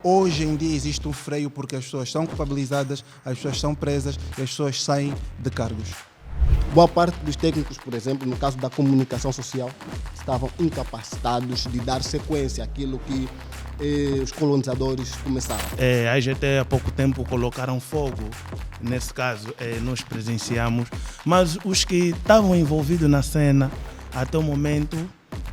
Hoje em dia existe um freio porque as pessoas são culpabilizadas, as pessoas são presas e as pessoas saem de cargos. Boa parte dos técnicos, por exemplo, no caso da comunicação social, estavam incapacitados de dar sequência àquilo que os colonizadores começaram. A IGT há pouco tempo colocaram fogo, nesse caso nós presenciamos, mas os que estavam envolvidos na cena até o momento...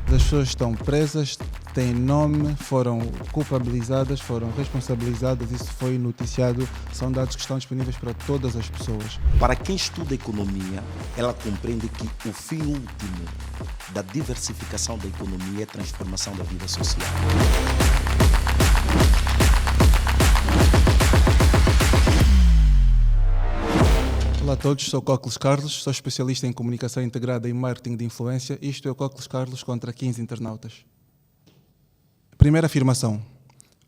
As pessoas estão presas, têm nome, foram culpabilizadas, foram responsabilizadas, isso foi noticiado, são dados que estão disponíveis para todas as pessoas. Para quem estuda economia, ela compreende que o fim último da diversificação da economia é a transformação da vida social. Olá a todos, sou Cócles Carlos, sou especialista em comunicação integrada e marketing de influência. Isto é o Cócles Carlos contra 15 internautas. Primeira afirmação.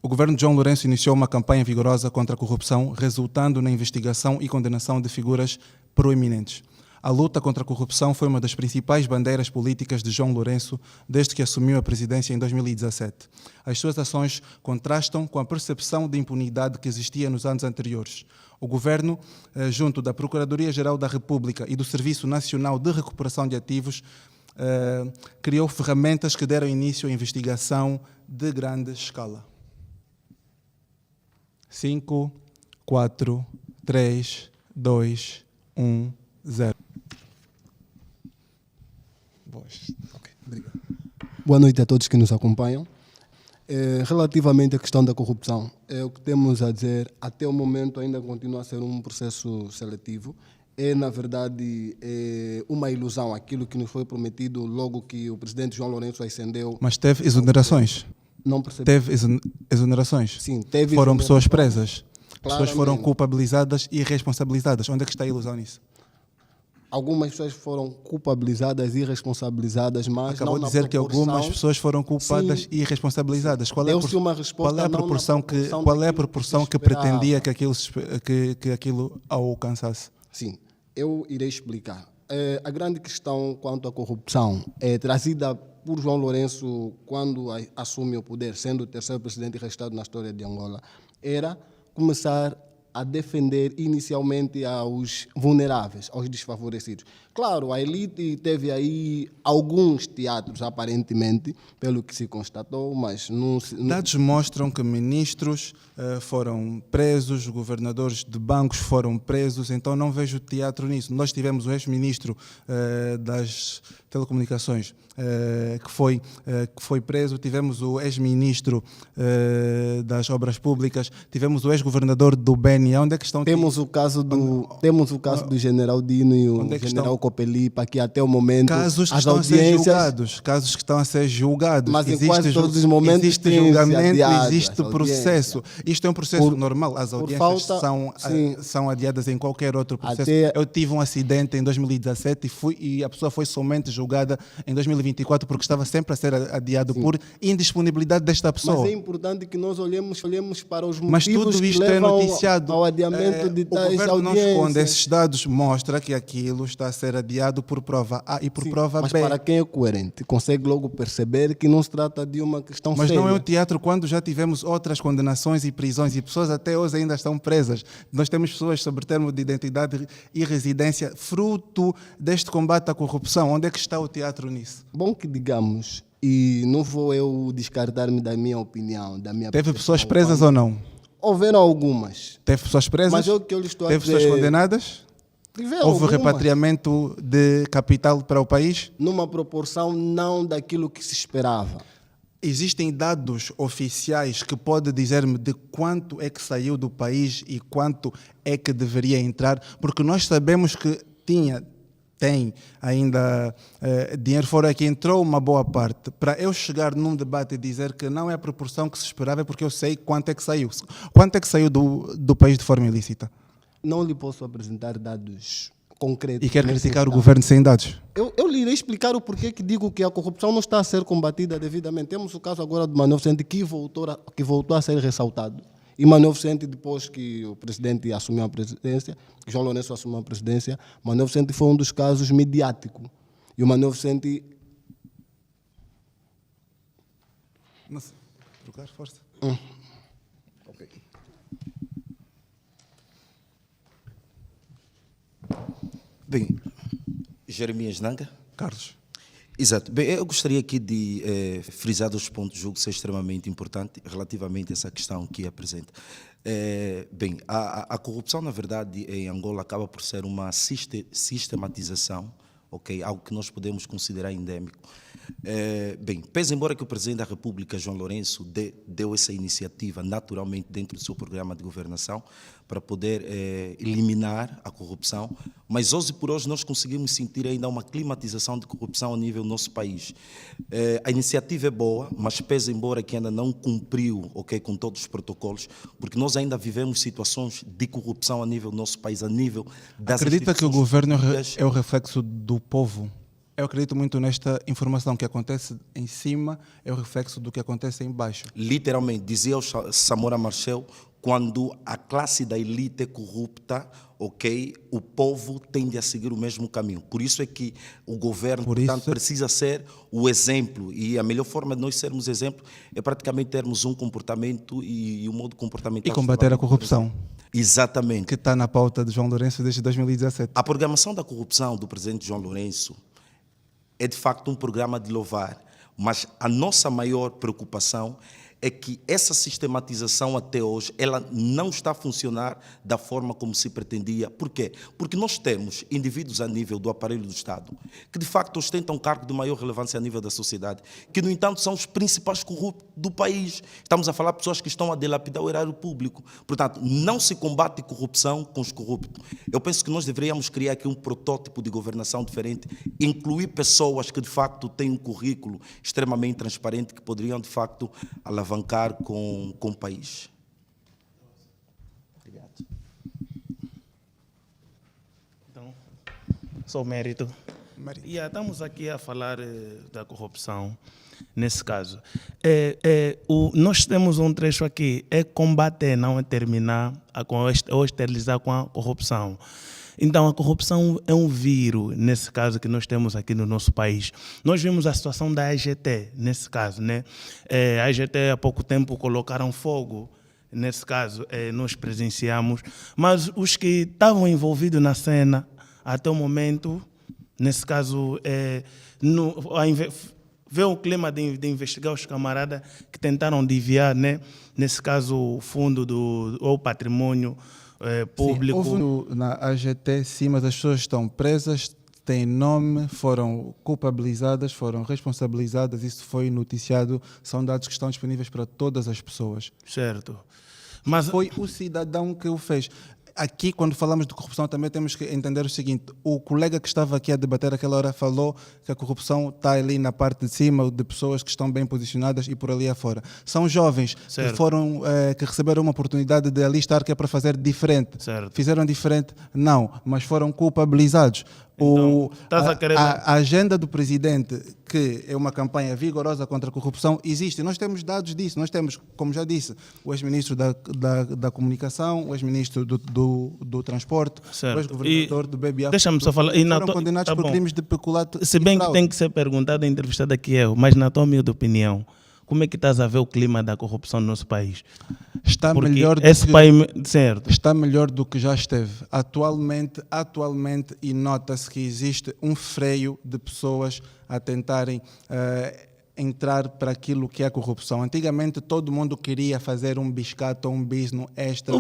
O governo de João Lourenço iniciou uma campanha vigorosa contra a corrupção, resultando na investigação e condenação de figuras proeminentes. A luta contra a corrupção foi uma das principais bandeiras políticas de João Lourenço desde que assumiu a presidência em 2017. As suas ações contrastam com a percepção de impunidade que existia nos anos anteriores. O governo, junto da Procuradoria-Geral da República e do Serviço Nacional de Recuperação de Ativos, criou ferramentas que deram início à investigação de grande escala. 5, 4, 3, 2, 1, 0. Okay, obrigado. Boa noite a todos que nos acompanham. Relativamente à questão da corrupção, o que temos a dizer, até o momento ainda continua a ser um processo seletivo. É, na verdade, uma ilusão aquilo que nos foi prometido logo que o presidente João Lourenço ascendeu. Mas teve exonerações? Não percebi. Teve exonerações? Sim, teve. Foram pessoas presas? Claramente. Pessoas foram culpabilizadas e responsabilizadas. Onde é que está a ilusão nisso? Algumas pessoas foram culpabilizadas e responsabilizadas, mas acabou não de dizer na que algumas pessoas foram culpadas e responsabilizadas. Qual é a proporção que pretendia que aquilo alcançasse? Sim, eu irei explicar. A grande questão quanto à corrupção é trazida por João Lourenço quando assume o poder, sendo o terceiro presidente restado na história de Angola, era começar a defender inicialmente aos vulneráveis, aos desfavorecidos. Claro, a elite teve aí alguns teatros, aparentemente, pelo que se constatou, mas não... Dados mostram que ministros foram presos, governadores de bancos foram presos, então não vejo teatro nisso. Nós tivemos o ex-ministro das telecomunicações que foi preso, tivemos o ex-ministro das obras públicas, tivemos o ex-governador do BNI. Onde é que estão? Temos o caso do general Dino e o general Copelipa, que até o momento casos que estão a ser julgados, mas em quase todos os momentos existe julgamento, existe processo. Isto é um processo normal, as audiências são adiadas em qualquer outro processo. Eu tive um acidente em 2017 e a pessoa foi somente julgada em 2024 porque estava sempre a ser adiado por indisponibilidade desta pessoa. Mas é importante que nós olhemos para os motivos mas tudo isto que é levam noticiado. Ao adiamento de tais audiências. O governo não esconde esses dados, mostra que aquilo está a ser adiado por prova A e por prova mas B. Mas para quem é coerente, consegue logo perceber que não se trata de uma questão séria. Mas não é o teatro quando já tivemos outras condenações e prisões e pessoas até hoje ainda estão presas. Nós temos pessoas sob termo de identidade e residência fruto deste combate à corrupção. Onde é que está o teatro nisso? Bom que digamos, e não vou eu descartar-me da minha opinião, da minha Teve pessoas presas ou não? Houveram algumas. Teve pessoas presas? Mas é o que eu lhe estou a dizer. Teve pessoas condenadas? Houve repatriamento de capital para o país? Numa proporção não daquilo que se esperava. Existem dados oficiais que pode dizer-me de quanto é que saiu do país e quanto é que deveria entrar? Porque nós sabemos que tem ainda dinheiro fora que entrou uma boa parte. Para eu chegar num debate e dizer que não é a proporção que se esperava é porque eu sei quanto é que saiu. Quanto é que saiu do país de forma ilícita? Não lhe posso apresentar dados concretos. E quer criticar o governo sem dados? Eu lhe irei explicar o porquê que digo que a corrupção não está a ser combatida devidamente. Temos o caso agora do Manuel Vicente que voltou a ser ressaltado. E Manuel Vicente, depois que o presidente assumiu a presidência, que João Lourenço assumiu a presidência, Manuel Vicente foi um dos casos mediáticos. E o Manuel Vicente... Nossa, trocar força. Bem, Jeremias Nanga. Carlos. Exato. Bem, eu gostaria aqui de frisar dois pontos, julgo ser extremamente importante relativamente a essa questão que apresenta. Bem, a corrupção, na verdade, em Angola acaba por ser uma sistematização, ok, algo que nós podemos considerar endémico. Bem, pese embora que o Presidente da República, João Lourenço, deu essa iniciativa naturalmente dentro do seu programa de governação para poder eliminar a corrupção, mas hoje por hoje nós conseguimos sentir ainda uma climatização de corrupção a nível do nosso país. A iniciativa é boa, mas pese embora que ainda não cumpriu, ok, com todos os protocolos, porque nós ainda vivemos situações de corrupção a nível do nosso país, a nível das Acredita que o governo públicas. é o reflexo do povo? Eu acredito muito nesta informação que acontece em cima, é o reflexo do que acontece em baixo. Literalmente, dizia o Samora Machel, quando a classe da elite é corrupta, ok, o povo tende a seguir o mesmo caminho. Por isso é que o governo, portanto, precisa ser o exemplo. E a melhor forma de nós sermos exemplo é praticamente termos um comportamento e um modo comportamental. E combater a corrupção. Exatamente. Que está na pauta de João Lourenço desde 2017. A programação da corrupção do presidente João Lourenço é de facto um programa de louvar, mas a nossa maior preocupação é que essa sistematização até hoje ela não está a funcionar da forma como se pretendia. Por quê? Porque nós temos indivíduos a nível do aparelho do Estado que de facto ostentam cargo de maior relevância a nível da sociedade, que no entanto são os principais corruptos do país. Estamos a falar de pessoas que estão a dilapidar o erário público. Portanto, não se combate corrupção com os corruptos. Eu penso que nós deveríamos criar aqui um protótipo de governação diferente, incluir pessoas que de facto têm um currículo extremamente transparente que poderiam de facto alavancar com o país. Obrigado. Então, só mérito. Estamos aqui a falar da corrupção, nesse caso. Nós temos um trecho aqui, é combater, não é terminar, ou esterilizar com a corrupção. Então, a corrupção é um vírus, nesse caso, que nós temos aqui no nosso país. Nós vimos a situação da AGT, nesse caso, né? A AGT, há pouco tempo, colocaram fogo, nesse caso, nós presenciamos. Mas os que estavam envolvidos na cena, até o momento, nesse caso, vê o clima de investigar os camaradas que tentaram desviar, né? Nesse caso, o fundo ou patrimônio público. Sim, houve na AGT, sim, mas as pessoas estão presas, têm nome, foram culpabilizadas, foram responsabilizadas, isso foi noticiado, são dados que estão disponíveis para todas as pessoas. Certo. Mas foi o cidadão que o fez. Aqui, quando falamos de corrupção, também temos que entender o seguinte: o colega que estava aqui a debater aquela hora falou que a corrupção está ali na parte de cima, de pessoas que estão bem posicionadas e por ali afora. São jovens que receberam uma oportunidade de ali estar, que é para fazer diferente. Certo. Fizeram diferente? Não, mas foram culpabilizados. Então, a agenda do presidente, que é uma campanha vigorosa contra a corrupção, existe. Nós temos dados disso. Nós temos, como já disse, o ex-ministro da Comunicação, o ex-ministro do Transporte, certo. O ex-governador do BBA. Deixa-me só falar. Foram condenados por crimes de peculato. Se bem que tem que ser perguntado, entrevistado aqui mas na tua humilde opinião, como é que estás a ver o clima da corrupção no nosso país? Está melhor do que já esteve. Atualmente, e nota-se que existe um freio de pessoas a tentarem entrar para aquilo que é a corrupção. Antigamente todo mundo queria fazer um biscato ou um business extra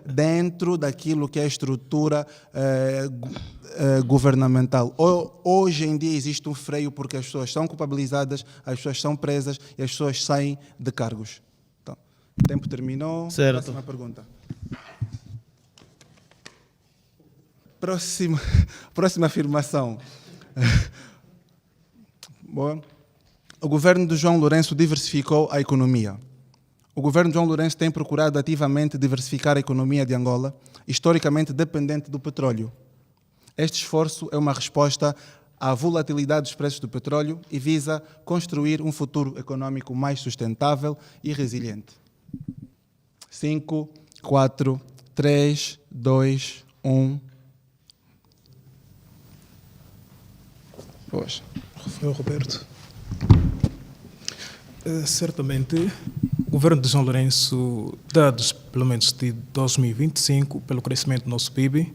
dentro daquilo que é a estrutura governamental. Hoje em dia existe um freio porque as pessoas são culpabilizadas, as pessoas são presas e as pessoas saem de cargos. Então, o tempo terminou. Certo. Próxima pergunta. Próxima afirmação. Bom, o governo de João Lourenço diversificou a economia. O governo de João Lourenço tem procurado ativamente diversificar a economia de Angola, historicamente dependente do petróleo. Este esforço é uma resposta à volatilidade dos preços do petróleo e visa construir um futuro econômico mais sustentável e resiliente. 5, 4, 3, 2, 1. Pois. Rafael Roberto. Certamente, o governo de João Lourenço, dados pelo menos de 2025, pelo crescimento do nosso PIB,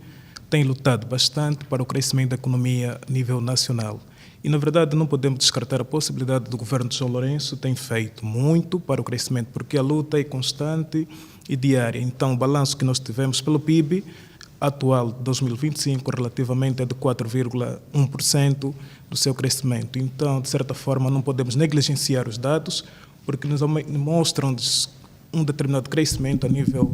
tem lutado bastante para o crescimento da economia a nível nacional. E, na verdade, não podemos descartar a possibilidade do governo de João Lourenço ter feito muito para o crescimento, porque a luta é constante e diária. Então, o balanço que nós tivemos pelo PIB atual de 2025 relativamente é de 4,1% do seu crescimento. Então, de certa forma, não podemos negligenciar os dados, porque nos mostram um determinado crescimento a nível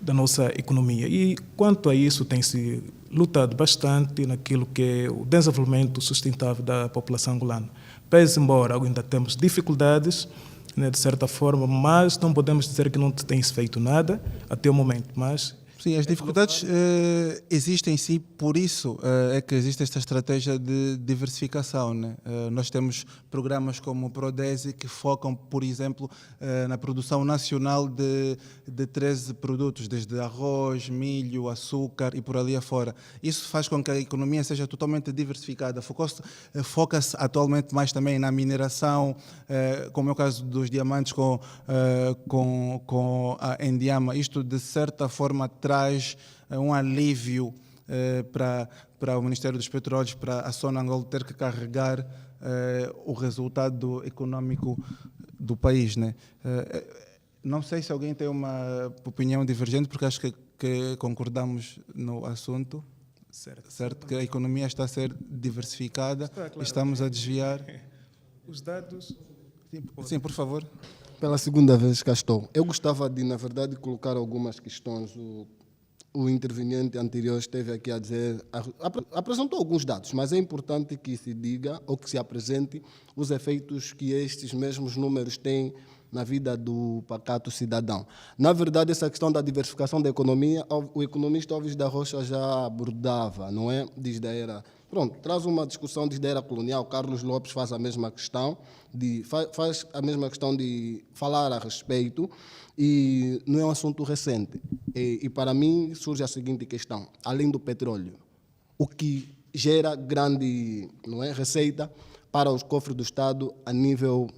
da nossa economia. E, quanto a isso, tem-se lutado bastante naquilo que é o desenvolvimento sustentável da população angolana. Pese embora ainda temos dificuldades, né, de certa forma, mas não podemos dizer que não tem-se feito nada até o momento. Mas sim, as dificuldades existem sim, por isso é que existe esta estratégia de diversificação, né? Nós temos programas como o Prodesi que focam, por exemplo, na produção nacional de 13 produtos, desde arroz, milho, açúcar e por ali afora. Isso faz com que a economia seja totalmente diversificada. Foca-se atualmente mais também na mineração, como é o caso dos diamantes com a Endiama. Isto, de certa forma, traz um alívio para o Ministério dos Petróleos, para a Sonangol ter que carregar o resultado econômico do país, né? Não sei se alguém tem uma opinião divergente, porque acho que concordamos no assunto, certo? Que a economia está a ser diversificada, claro. Estamos a desviar. os dados... Sim, por favor. Pela segunda vez cá estou. Eu gostava de, na verdade, colocar algumas questões. O interveniente anterior esteve aqui a dizer, apresentou alguns dados, mas é importante que se diga ou que se apresente os efeitos que estes mesmos números têm na vida do pacato cidadão. Na verdade, essa questão da diversificação da economia, o economista Alves da Rocha já abordava, não é? Desde a era... Pronto, traz uma discussão desde a era colonial. Carlos Lopes faz a mesma questão de falar a respeito, e não é um assunto recente. E para mim surge a seguinte questão: além do petróleo, o que gera grande, não é, receita para os cofres do Estado a nível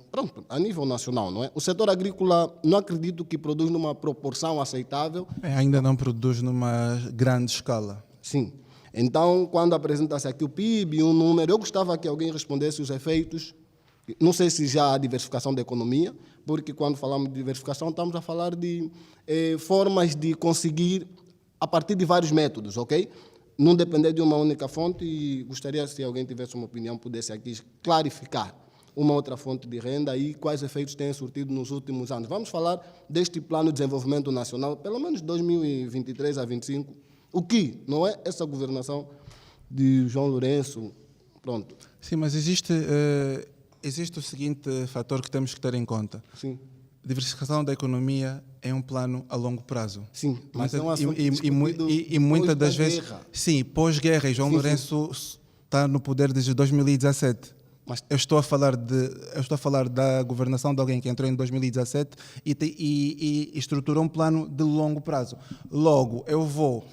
nacional, não é? O setor agrícola, não acredito que produz numa proporção aceitável. Ainda não produz numa grande escala. Sim. Então, quando apresenta-se aqui o PIB, um número, eu gostava que alguém respondesse os efeitos. Não sei se já há diversificação da economia, porque quando falamos de diversificação estamos a falar de formas de conseguir a partir de vários métodos, ok? Não depender de uma única fonte, e gostaria, se alguém tivesse uma opinião, pudesse aqui clarificar uma outra fonte de renda e quais efeitos têm surtido nos últimos anos. Vamos falar deste Plano de Desenvolvimento Nacional, pelo menos 2023 a 2025, o que não é essa governação de João Lourenço, pronto. Sim, mas existe o seguinte fator que temos que ter em conta. Sim. Diversificação da economia é um plano a longo prazo. Sim, mas é um assunto e muitas das vezes... Sim, pós-guerra, e João Lourenço está no poder desde 2017. Mas eu estou a falar da governação de alguém que entrou em 2017 e estruturou um plano de longo prazo. Logo, eu vou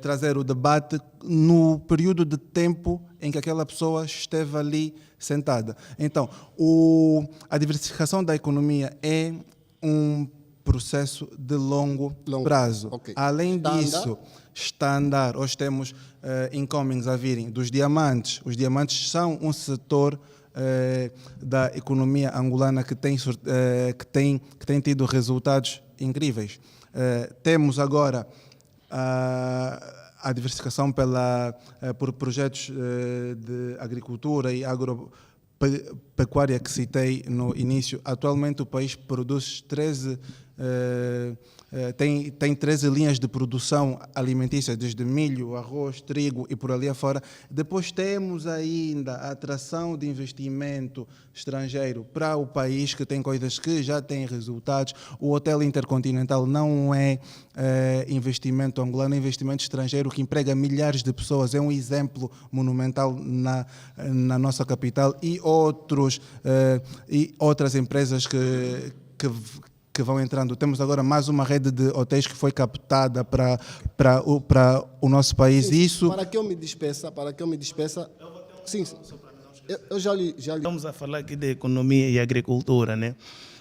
trazer o debate no período de tempo em que aquela pessoa esteve ali sentada. Então, a diversificação da economia é um processo de longo prazo. Okay. Além disso, está a andar. Hoje temos incomings a virem dos diamantes. Os diamantes são um setor da economia angolana que tem tido resultados incríveis. Temos agora a diversificação por projetos de agricultura e agropecuária que citei no início. Atualmente o país produz 13 tem 13 linhas de produção alimentícia, desde milho, arroz, trigo e por ali afora. Depois temos ainda a atração de investimento estrangeiro para o país, que tem coisas que já têm resultados. O Hotel Intercontinental não é investimento angolano, é investimento estrangeiro que emprega milhares de pessoas. É um exemplo monumental na nossa capital, e outras empresas que vão entrando. Temos agora mais uma rede de hotéis que foi captada para o nosso país. Sim, isso... Para que eu me despeça, sim, eu já li. Estamos a falar aqui de economia e agricultura, né?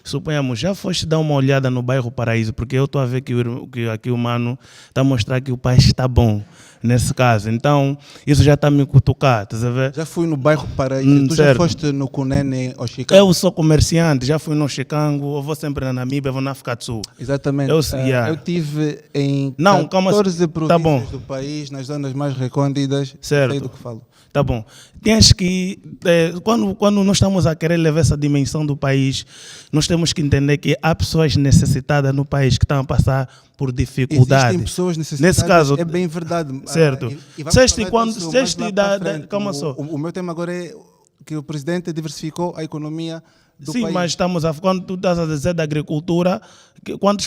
Suponhamos, já foste dar uma olhada no bairro Paraíso, porque eu estou a ver que aqui o mano está a mostrar que o país está bom. nesse caso. Então, isso já está me cutucar, estás a ver? Já fui no bairro Paraíso. Tu já certo. foste no Cunene ou Chicago? Eu sou comerciante, já fui no Chicago, eu vou sempre na Namíbia, vou na África do Sul. Exatamente. Eu- Ah, yeah. eu tive em Não, calma, 14 tá províncias bom. do país, nas zonas mais recônditas. Certo. Sei do que falo. Tá bom. Tens que, quando nós estamos a querer levar essa dimensão do país, nós temos que entender que há pessoas necessitadas no país que estão a passar por dificuldade. Existem pessoas necessitadas. Nesse caso, é bem verdade. certo. E vamos Disseste falar quando- disso disseste mais lá da- para da- frente. calma só. O meu tema agora é que o presidente diversificou a economia do sim, país. mas estamos quando tu estás a dizer da agricultura, quando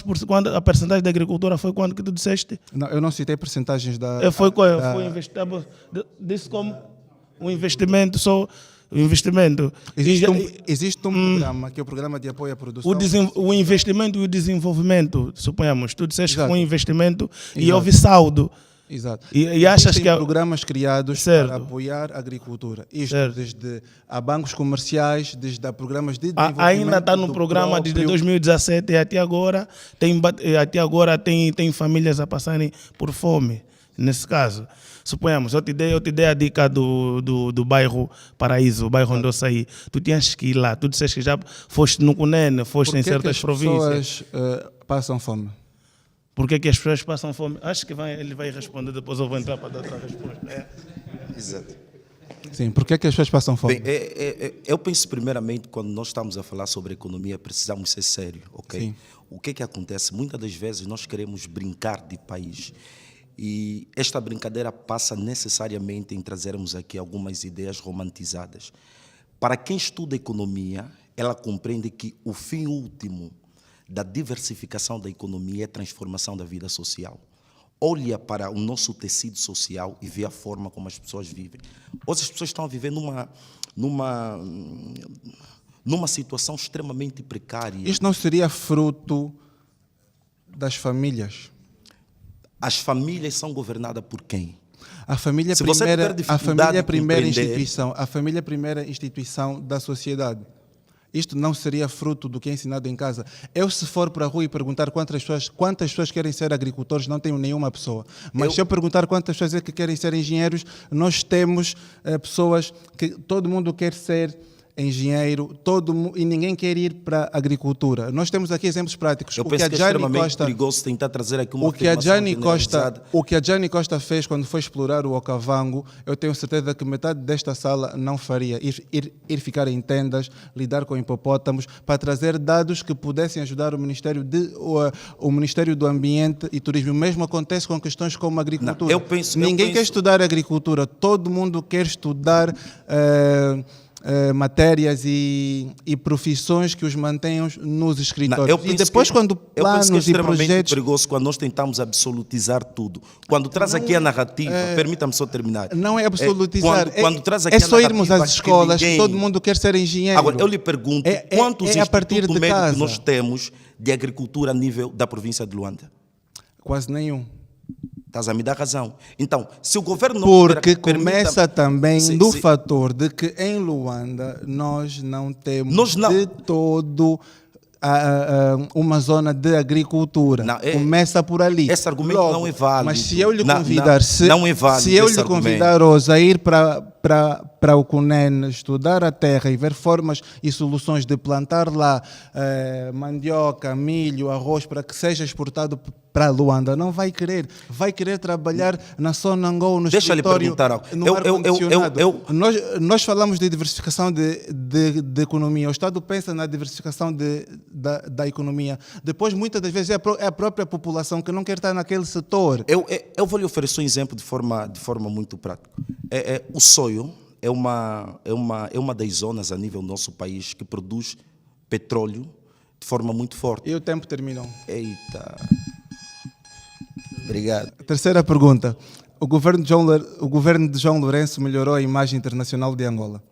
a percentagem da agricultura foi quanto que tu disseste? Não, eu não citei percentagens da... Foi da- investimento, disse como um investimento só, o investimento. Existe um programa, que é o Programa de Apoio à Produção. O investimento e o desenvolvimento, suponhamos, tu disseste que Exato. foi um investimento e Exato. houve saldo. Exato. E achas Existem que programas criados Certo. para apoiar a agricultura. Isto Certo. desde a bancos comerciais, desde a programas de desenvolvimento ainda está no do programa desde próprio- 2017 e até agora tem famílias a passarem por fome, nesse caso. Suponhamos, eu te dei a dica do bairro Paraíso, o bairro onde eu saí. Tu tinhas que ir lá, tu disseste que já foste no Cunene, foste Por em que certas as províncias. pessoas passam fome? Por que as pessoas passam fome? Acho que ele vai responder, depois eu vou entrar para dar outra resposta. É. Exato. Sim, por que as pessoas passam fome? Bem, eu penso primeiramente, quando nós estamos a falar sobre economia, precisamos ser sérios, ok? Sim. O que é que acontece? Muitas das vezes nós queremos brincar de país e esta brincadeira passa necessariamente em trazermos aqui algumas ideias romantizadas. Para quem estuda economia, ela compreende que o fim último da diversificação da economia é a transformação da vida social. Olha para o nosso tecido social e vê a forma como as pessoas vivem. Hoje as pessoas estão a viver numa situação extremamente precária. Isto não seria fruto das famílias? As famílias são governadas por quem? A família Se você primeira, tiver a família é a dificuldade de primeira compreender- instituição, a família é a primeira instituição da sociedade. Isto não seria fruto do que é ensinado em casa. Eu, se for para a rua e perguntar quantas pessoas querem ser agricultores, não tenho nenhuma pessoa. Mas se eu perguntar quantas pessoas é que querem ser engenheiros, nós temos pessoas que todo mundo quer ser engenheiro, e ninguém quer ir para a agricultura. Nós temos aqui exemplos práticos. Eu penso que é extremamente perigoso tentar trazer aqui uma o que a afirmação Jane Costa fez quando foi explorar o Okavango, eu tenho certeza que metade desta sala não faria. Ir ficar em tendas, lidar com hipopótamos, para trazer dados que pudessem ajudar o Ministério do Ambiente e Turismo. O mesmo acontece com questões como a agricultura. Não, Ninguém quer estudar agricultura, todo mundo quer estudar matérias e profissões que os mantenham nos escritórios. E depois, quando planos é e extremamente projetos... perigoso quando nós tentamos absolutizar tudo. Quando traz aqui a narrativa, permita-me só terminar. Não é absolutizar. Quando traz aqui é a só irmos narrativa às escolas, que ninguém... todo mundo quer ser engenheiro. Agora, eu lhe pergunto, quantos a partir institutos de médicos casa. nós temos de agricultura a nível da província de Luanda? Quase nenhum. Estás a me dar razão. Então, se o governo não Porque permita- começa também Sim, do sim. fator de que em Luanda nós não temos Nós não. de todo uma zona de agricultura. Não, Começa por ali. esse argumento não é válido. Mas se eu lhe Não, convidar, não é válido se eu esse lhe argumento. convidar hoje a ir para o Cunene, estudar a terra e ver formas e soluções de plantar lá mandioca, milho, arroz para que seja exportado para Luanda, não vai querer. Vai querer trabalhar na Sonangol, no Deixa-lhe escritório, perguntar algo. no ar-condicionado. Nós falamos de diversificação de economia. O Estado pensa na diversificação da economia. Depois, muitas das vezes, é a própria população que não quer estar naquele setor. Eu vou lhe oferecer um exemplo de forma muito prática. O Soio é uma das zonas a nível do nosso país que produz petróleo de forma muito forte. E o tempo terminou. Eita. Obrigado. Terceira pergunta. O governo de João Lourenço melhorou a imagem internacional de Angola.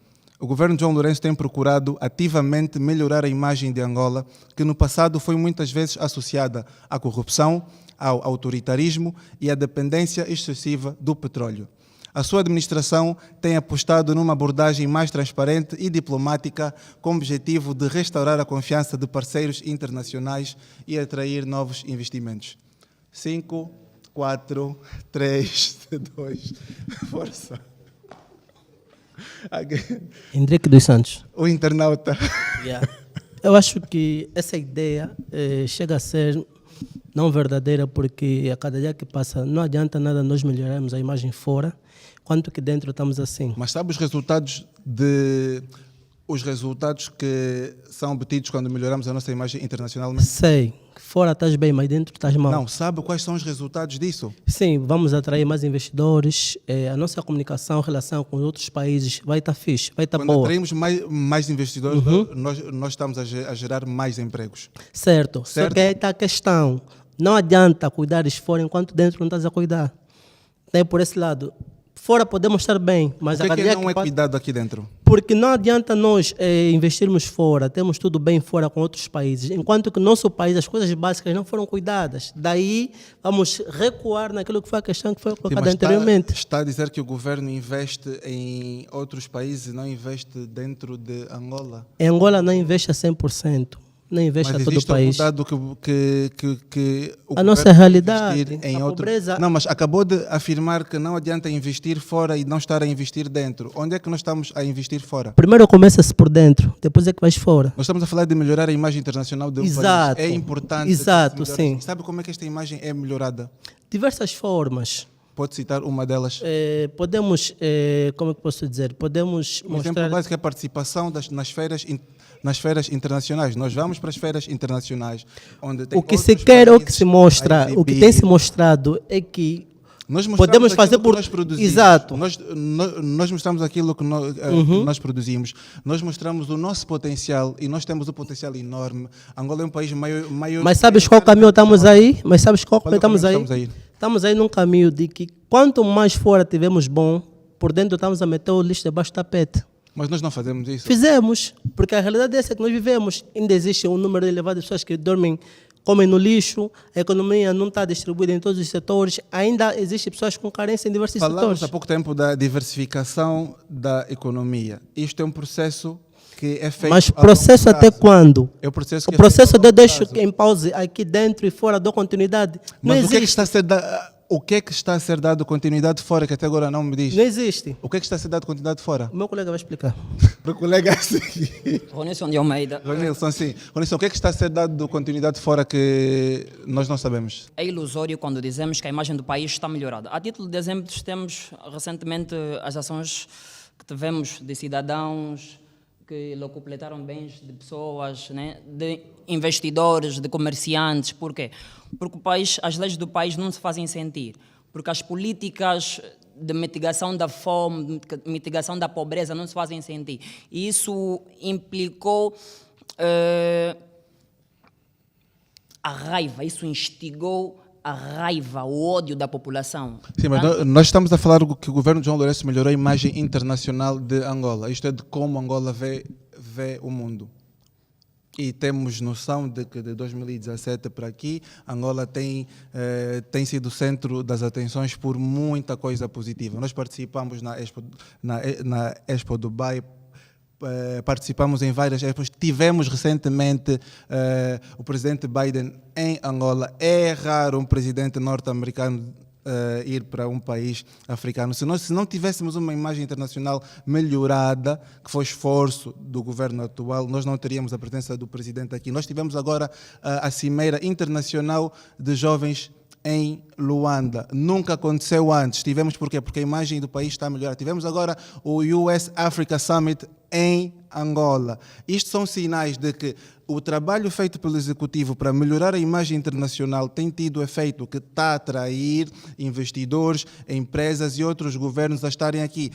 O governo de João Lourenço tem procurado ativamente melhorar a imagem de Angola, que no passado foi muitas vezes associada à corrupção, ao autoritarismo e à dependência excessiva do petróleo. A sua administração tem apostado numa abordagem mais transparente e diplomática, com o objetivo de restaurar a confiança de parceiros internacionais e atrair novos investimentos. 5, 4, 3, 2, força. Henrique dos Santos. O internauta. Yeah. Eu acho que essa ideia chega a ser não verdadeira, porque a cada dia que passa não adianta nada nós melhorarmos a imagem fora, quanto que dentro estamos assim. Mas sabe os resultados que são obtidos quando melhoramos a nossa imagem internacionalmente? Sei, fora estás bem, mas dentro estás mal. Não, sabe quais são os resultados disso? Sim, vamos atrair mais investidores, a nossa comunicação, relação com outros países vai estar fixe, vai estar Quando boa. atraímos mais investidores, nós estamos a gerar mais empregos. Certo, só que aí está a questão. Não adianta cuidares fora enquanto dentro não estás a cuidar. Daí por esse lado, fora podemos estar bem, mas O a cada que dia não é cuidado aqui dentro? Porque não adianta nós investirmos fora, temos tudo bem fora com outros países, enquanto que no nosso país as coisas básicas não foram cuidadas. Daí vamos recuar naquilo que foi a questão que foi colocada anteriormente. Está a dizer que o governo investe em outros países e não investe dentro de Angola? Em Angola não investe a 100%, não investe Mas a todo o existe país. algum dado que o A nossa governo realidade, investir em a outro... pobreza... Não, mas acabou de afirmar que não adianta investir fora e não estar a investir dentro. Onde é que nós estamos a investir fora? Primeiro começa-se por dentro, depois é que vais fora. Nós estamos a falar de melhorar a imagem internacional do Exato. país. É importante. Exato, que se melhore. sim. Sabe como é que esta imagem é melhorada? Diversas formas. Pode citar uma delas? Podemos, como é que posso dizer, podemos Um exemplo mostrar... básico é a participação nas feiras internacionais. Nós vamos para as feiras internacionais, onde tem O que se outros quer ou que países se mostra, a o que exibir. tem se mostrado é que Nós mostramos podemos fazer aquilo por... que nós produzimos. Exato. Nós mostramos aquilo que nós produzimos. Nós mostramos o nosso potencial e nós temos um potencial enorme. Angola é um país maior. Mas sabes qual caminho estamos aí? Mas sabes qual Qual é caminho o estamos aí? caminho que estamos aí? Estamos aí num caminho de que quanto mais fora tivermos bom, por dentro estamos a meter o lixo debaixo do tapete. Mas nós não fazemos isso. Fizemos, porque a realidade é essa que nós vivemos. Ainda existe um número elevado de pessoas que dormem, comem no lixo, a economia não está distribuída em todos os setores, ainda existem pessoas com carência em diversos Falamos setores. há pouco tempo da diversificação da economia. Isto é um processo que é feito Mas a processo longo até prazo. quando? É o processo O que processo é feito a de longo deixo prazo. em pause aqui dentro e fora, dou continuidade. Não Mas o que é que existe. está a ser o que é que está a ser dado continuidade fora, que até agora não me diz? Não existe. O que é que está a ser dado continuidade fora? O meu colega vai explicar. Para o colega a seguir. Ronilson de Almeida. Ronilson, sim. Ronilson, o que é que está a ser dado continuidade fora que nós não sabemos? É ilusório quando dizemos que a imagem do país está melhorada. A título de exemplos, temos recentemente as ações que tivemos de cidadãos que locupletaram bens de pessoas, né, de investidores, de comerciantes. Por quê? Porque o país, as leis do país não se fazem sentir. Porque as políticas de mitigação da fome, de mitigação da pobreza não se fazem sentir. E isso implicou a raiva, isso instigou a raiva, o ódio da população. Sim, mas nós estamos a falar que o governo de João Lourenço melhorou a imagem internacional de Angola. Isto é de como Angola vê o mundo. E temos noção de que de 2017 para aqui, Angola tem sido centro das atenções por muita coisa positiva. Nós participamos na Expo Dubai, participamos em várias expos. Tivemos recentemente o presidente Biden em Angola. É raro um presidente norte-americano ir para um país africano. Se não tivéssemos uma imagem internacional melhorada, que foi esforço do governo atual, nós não teríamos a presença do presidente aqui. Nós tivemos agora a Cimeira Internacional de Jovens em Luanda. Nunca aconteceu antes. Tivemos por quê? Porque a imagem do país está a melhorar. Tivemos agora o US Africa Summit em Angola. Isto são sinais de que o trabalho feito pelo Executivo para melhorar a imagem internacional tem tido efeito que está a atrair investidores, empresas e outros governos a estarem aqui.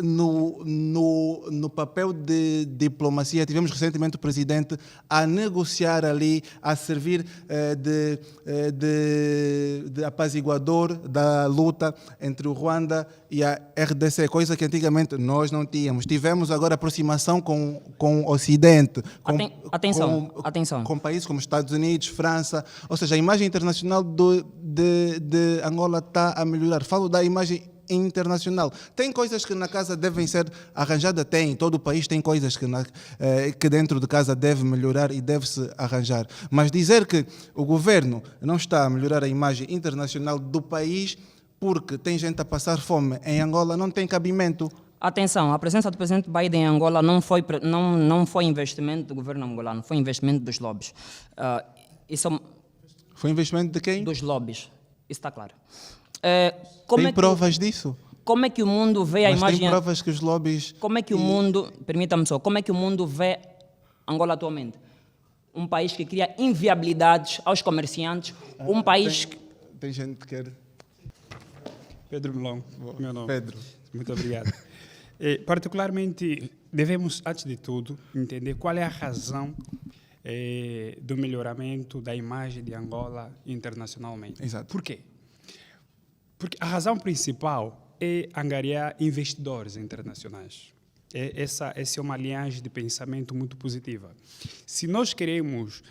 No papel de diplomacia, tivemos recentemente o Presidente a negociar ali, a servir de apaziguador da luta entre o Ruanda e a RDC, coisa que antigamente nós não tínhamos. Tivemos agora aproximação com o Ocidente, Atenção. com países como Estados Unidos, França, ou seja, a imagem internacional de Angola está a melhorar. Falo da imagem internacional. Tem coisas que na casa devem ser arranjadas? Tem. Todo o país tem coisas que dentro de casa deve melhorar e deve-se arranjar. Mas dizer que o governo não está a melhorar a imagem internacional do país porque tem gente a passar fome em Angola não tem cabimento. Atenção, a presença do presidente Biden em Angola não foi investimento do governo angolano, foi investimento dos lobbies. Foi investimento de quem? Dos lobbies, isso está claro. Tem provas disso? Como é que o mundo vê a Mas imagem... tem provas que os lobbies... Como é que o mundo... Permita-me só. Como é que o mundo vê Angola atualmente? Um país que cria inviabilidades aos comerciantes, um país... Tem gente que quer... Pedro Melão, meu nome. Pedro. Muito obrigado. Particularmente, devemos, antes de tudo, entender qual é a razão do melhoramento da imagem de Angola internacionalmente. Exato. Por quê? Porque a razão principal é angariar investidores internacionais. Essa é uma linhagem de pensamento muito positiva. Se nós queremos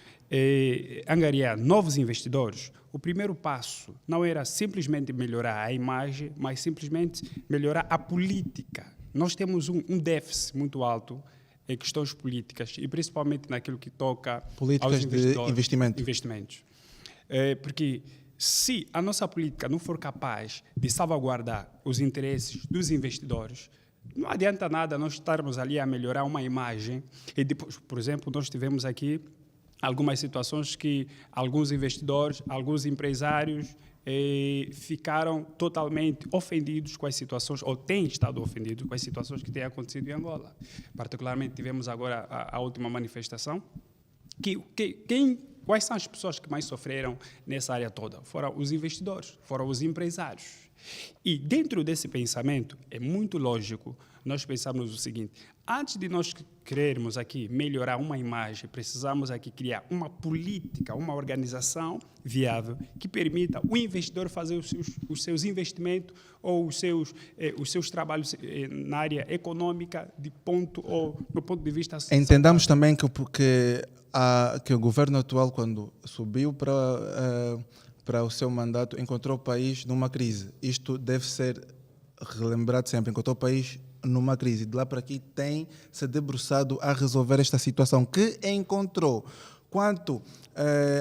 angariar novos investidores, o primeiro passo não era simplesmente melhorar a imagem, mas simplesmente melhorar a política. Nós temos um déficit muito alto em questões políticas e principalmente naquilo que toca políticas aos de investimentos. Porque se a nossa política não for capaz de salvaguardar os interesses dos investidores, não adianta nada nós estarmos ali a melhorar uma imagem e depois, por exemplo, nós tivemos aqui algumas situações que alguns investidores, alguns empresários ficaram totalmente ofendidos com as situações, ou têm estado ofendidos com as situações que têm acontecido em Angola. Particularmente tivemos agora a última manifestação, quais são as pessoas que mais sofreram nessa área toda? Foram os investidores, foram os empresários. E dentro desse pensamento, é muito lógico nós pensarmos o seguinte: antes de nós querermos aqui melhorar uma imagem, precisamos aqui criar uma política, uma organização viável que permita o investidor fazer os seus investimentos ou os seus trabalhos na área econômica do ponto de vista social. Entendamos também que o governo atual, quando subiu para o seu mandato, encontrou o país numa crise. Isto deve ser relembrado sempre. Encontrou o país numa crise. De lá para aqui tem se debruçado a resolver esta situação que encontrou. Quanto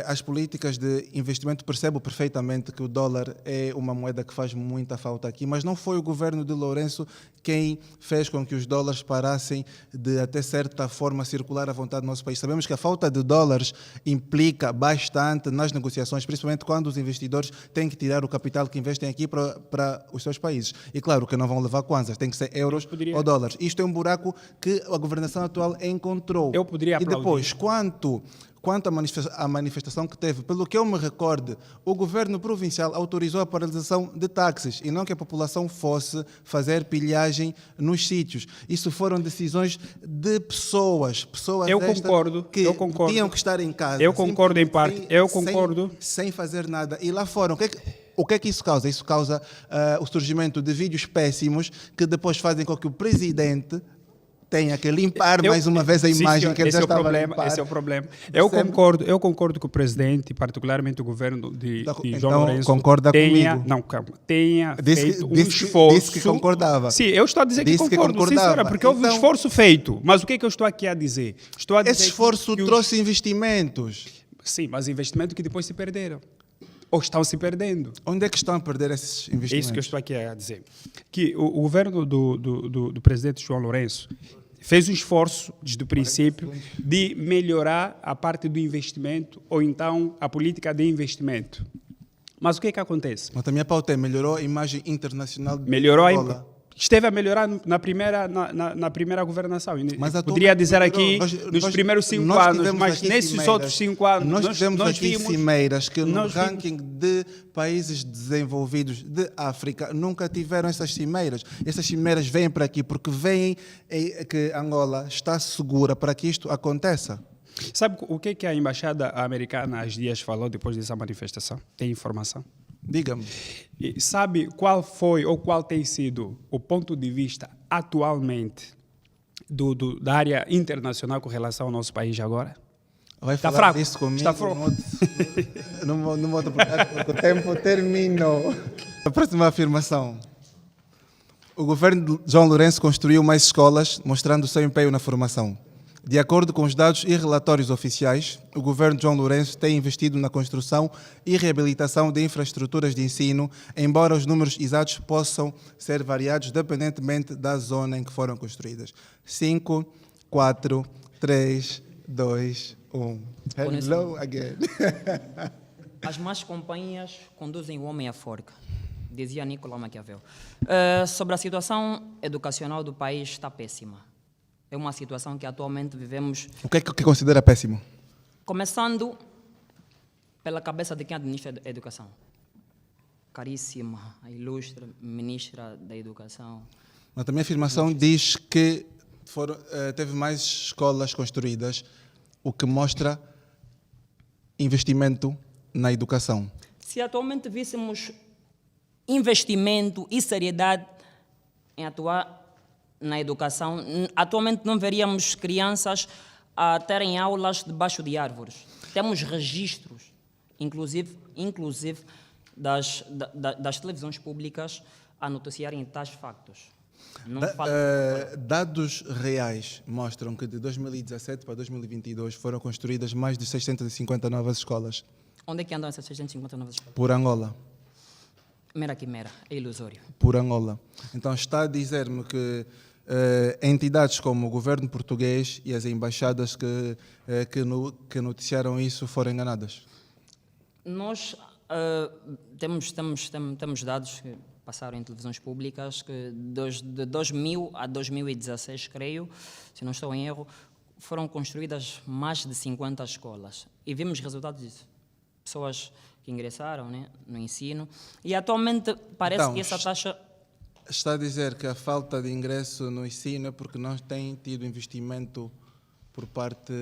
às políticas de investimento, percebo perfeitamente que o dólar é uma moeda que faz muita falta aqui, mas não foi o governo de Lourenço quem fez com que os dólares parassem de, até certa forma, circular à vontade no nosso país. Sabemos que a falta de dólares implica bastante nas negociações, principalmente quando os investidores têm que tirar o capital que investem aqui para os seus países. E claro que não vão levar kwanzas, tem que ser euros ou dólares. Isto é um buraco que a governação atual encontrou. Eu poderia aplaudir. E depois, quanto à manifestação que teve, pelo que eu me recordo, o governo provincial autorizou a paralisação de táxis e não que a população fosse fazer pilhagem nos sítios. Isso foram decisões de pessoas que tinham que estar em casa. Eu concordo em parte. Sem fazer nada. E lá fora, o que é que isso causa? Isso causa o surgimento de vídeos péssimos que depois fazem com que o presidente tenha que limpar mais uma vez a imagem que ele já estava a limpar. Esse é o problema. Eu concordo que o presidente, particularmente o governo de João Lourenço, concorda comigo. Tenha feito um esforço. Disse que concordava. Sim, eu estou a dizer que concordo, sincera, porque houve um esforço feito. Mas o que é que eu estou aqui a dizer? Esse esforço trouxe investimentos. Sim, mas investimentos que depois se perderam. Ou estão se perdendo. Onde é que estão a perder esses investimentos? É isso que eu estou aqui a dizer. Que o governo do presidente João Lourenço fez um esforço, desde o princípio, de melhorar a parte do investimento ou então a política de investimento. Mas o que é que acontece? Mas a minha pauta é melhorou a imagem internacional de Angola. Esteve a melhorar na primeira governação. Mas poderia dizer aqui, nos primeiros 5 anos, mas nesses outros 5 anos... Nós tivemos aqui cimeiras que no ranking de países desenvolvidos de África nunca tiveram essas cimeiras. Essas cimeiras vêm para aqui porque veem que Angola está segura para que isto aconteça. Sabe o que a embaixada americana há dias falou depois dessa manifestação? Tem informação? Diga-me. Sabe qual foi ou qual tem sido o ponto de vista atualmente da área internacional com relação ao nosso país agora? Vai Está falar fraco. Disso comigo, Está fraco. Não vou porque o tempo terminou. A próxima afirmação. O governo de João Lourenço construiu mais escolas, mostrando o seu empenho na formação. De acordo com os dados e relatórios oficiais, o governo de João Lourenço tem investido na construção e reabilitação de infraestruturas de ensino, embora os números exatos possam ser variados dependentemente da zona em que foram construídas. 5, 4, 3, 2, 1. Hello again. As más companhias conduzem o homem à forca, dizia Nicolau Maquiavel. Sobre a situação educacional do país, está péssima. É uma situação que atualmente vivemos. O que é que considera péssimo? Começando pela cabeça de quem administra a educação. Caríssima, a ilustre ministra da Educação. Mas também a afirmação diz que teve mais escolas construídas, o que mostra investimento na educação. Se atualmente víssemos investimento e seriedade em atuar na educação, atualmente não veríamos crianças a terem aulas debaixo de árvores. Temos registros, inclusive das televisões públicas a noticiarem tais factos. Dados reais mostram que de 2017 para 2022 foram construídas mais de 650 novas escolas. Onde é que andam essas 650 novas escolas? Por Angola. Mera quimera, é ilusório. Por Angola. Então está a dizer-me que entidades como o governo português e as embaixadas que noticiaram isso foram enganadas? Nós temos dados que passaram em televisões públicas que de 2000 a 2016, creio, se não estou em erro, foram construídas mais de 50 escolas. E vimos resultados disso. Pessoas que ingressaram, né, no ensino. E atualmente parece então, que essa taxa... Está a dizer que a falta de ingresso no ensino é porque não tem tido investimento por parte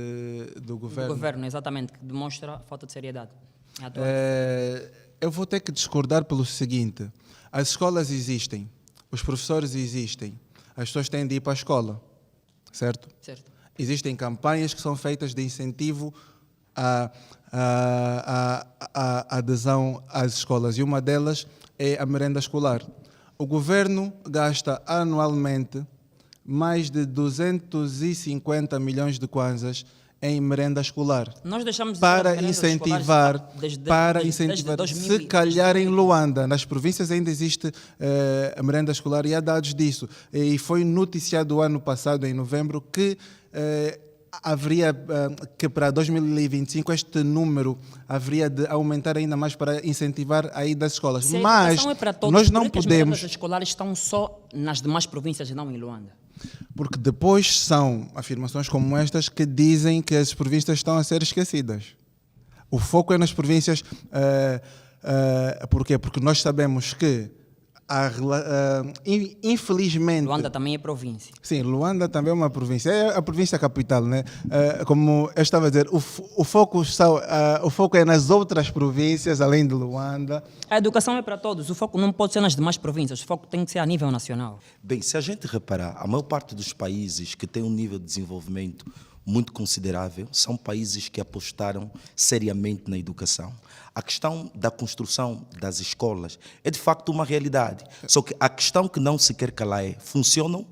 do governo. Do governo, exatamente, que demonstra a falta de seriedade. Eu vou ter que discordar pelo seguinte: as escolas existem, os professores existem, as pessoas têm de ir para a escola, certo? Certo. Existem campanhas que são feitas de incentivo à adesão às escolas e uma delas é a merenda escolar. O governo gasta anualmente mais de 250 milhões de kwanzas em merenda escolar. Nós deixamos de para ter incentivar, desde 2000, se calhar em Luanda, nas províncias ainda existe a merenda escolar e há dados disso. E foi noticiado ano passado, em novembro, que haveria que para 2025 este número haveria de aumentar ainda mais para incentivar a ida às escolas. Se a mas educação é para todos, nós não por que as podemos... merendas escolares estão só nas demais províncias e não em Luanda? Porque depois são afirmações como estas que dizem que as províncias estão a ser esquecidas. O foco é nas províncias. Porquê? Porque nós sabemos que, infelizmente... Luanda também é província. Sim, Luanda também é uma província. É a província capital, né? Como eu estava a dizer, o foco é nas outras províncias, além de Luanda. A educação é para todos. O foco não pode ser nas demais províncias. O foco tem que ser a nível nacional. Bem, se a gente reparar, a maior parte dos países que têm um nível de desenvolvimento muito considerável são países que apostaram seriamente na educação. A questão da construção das escolas é de facto uma realidade. Só que a questão que não se quer calar é: funcionam?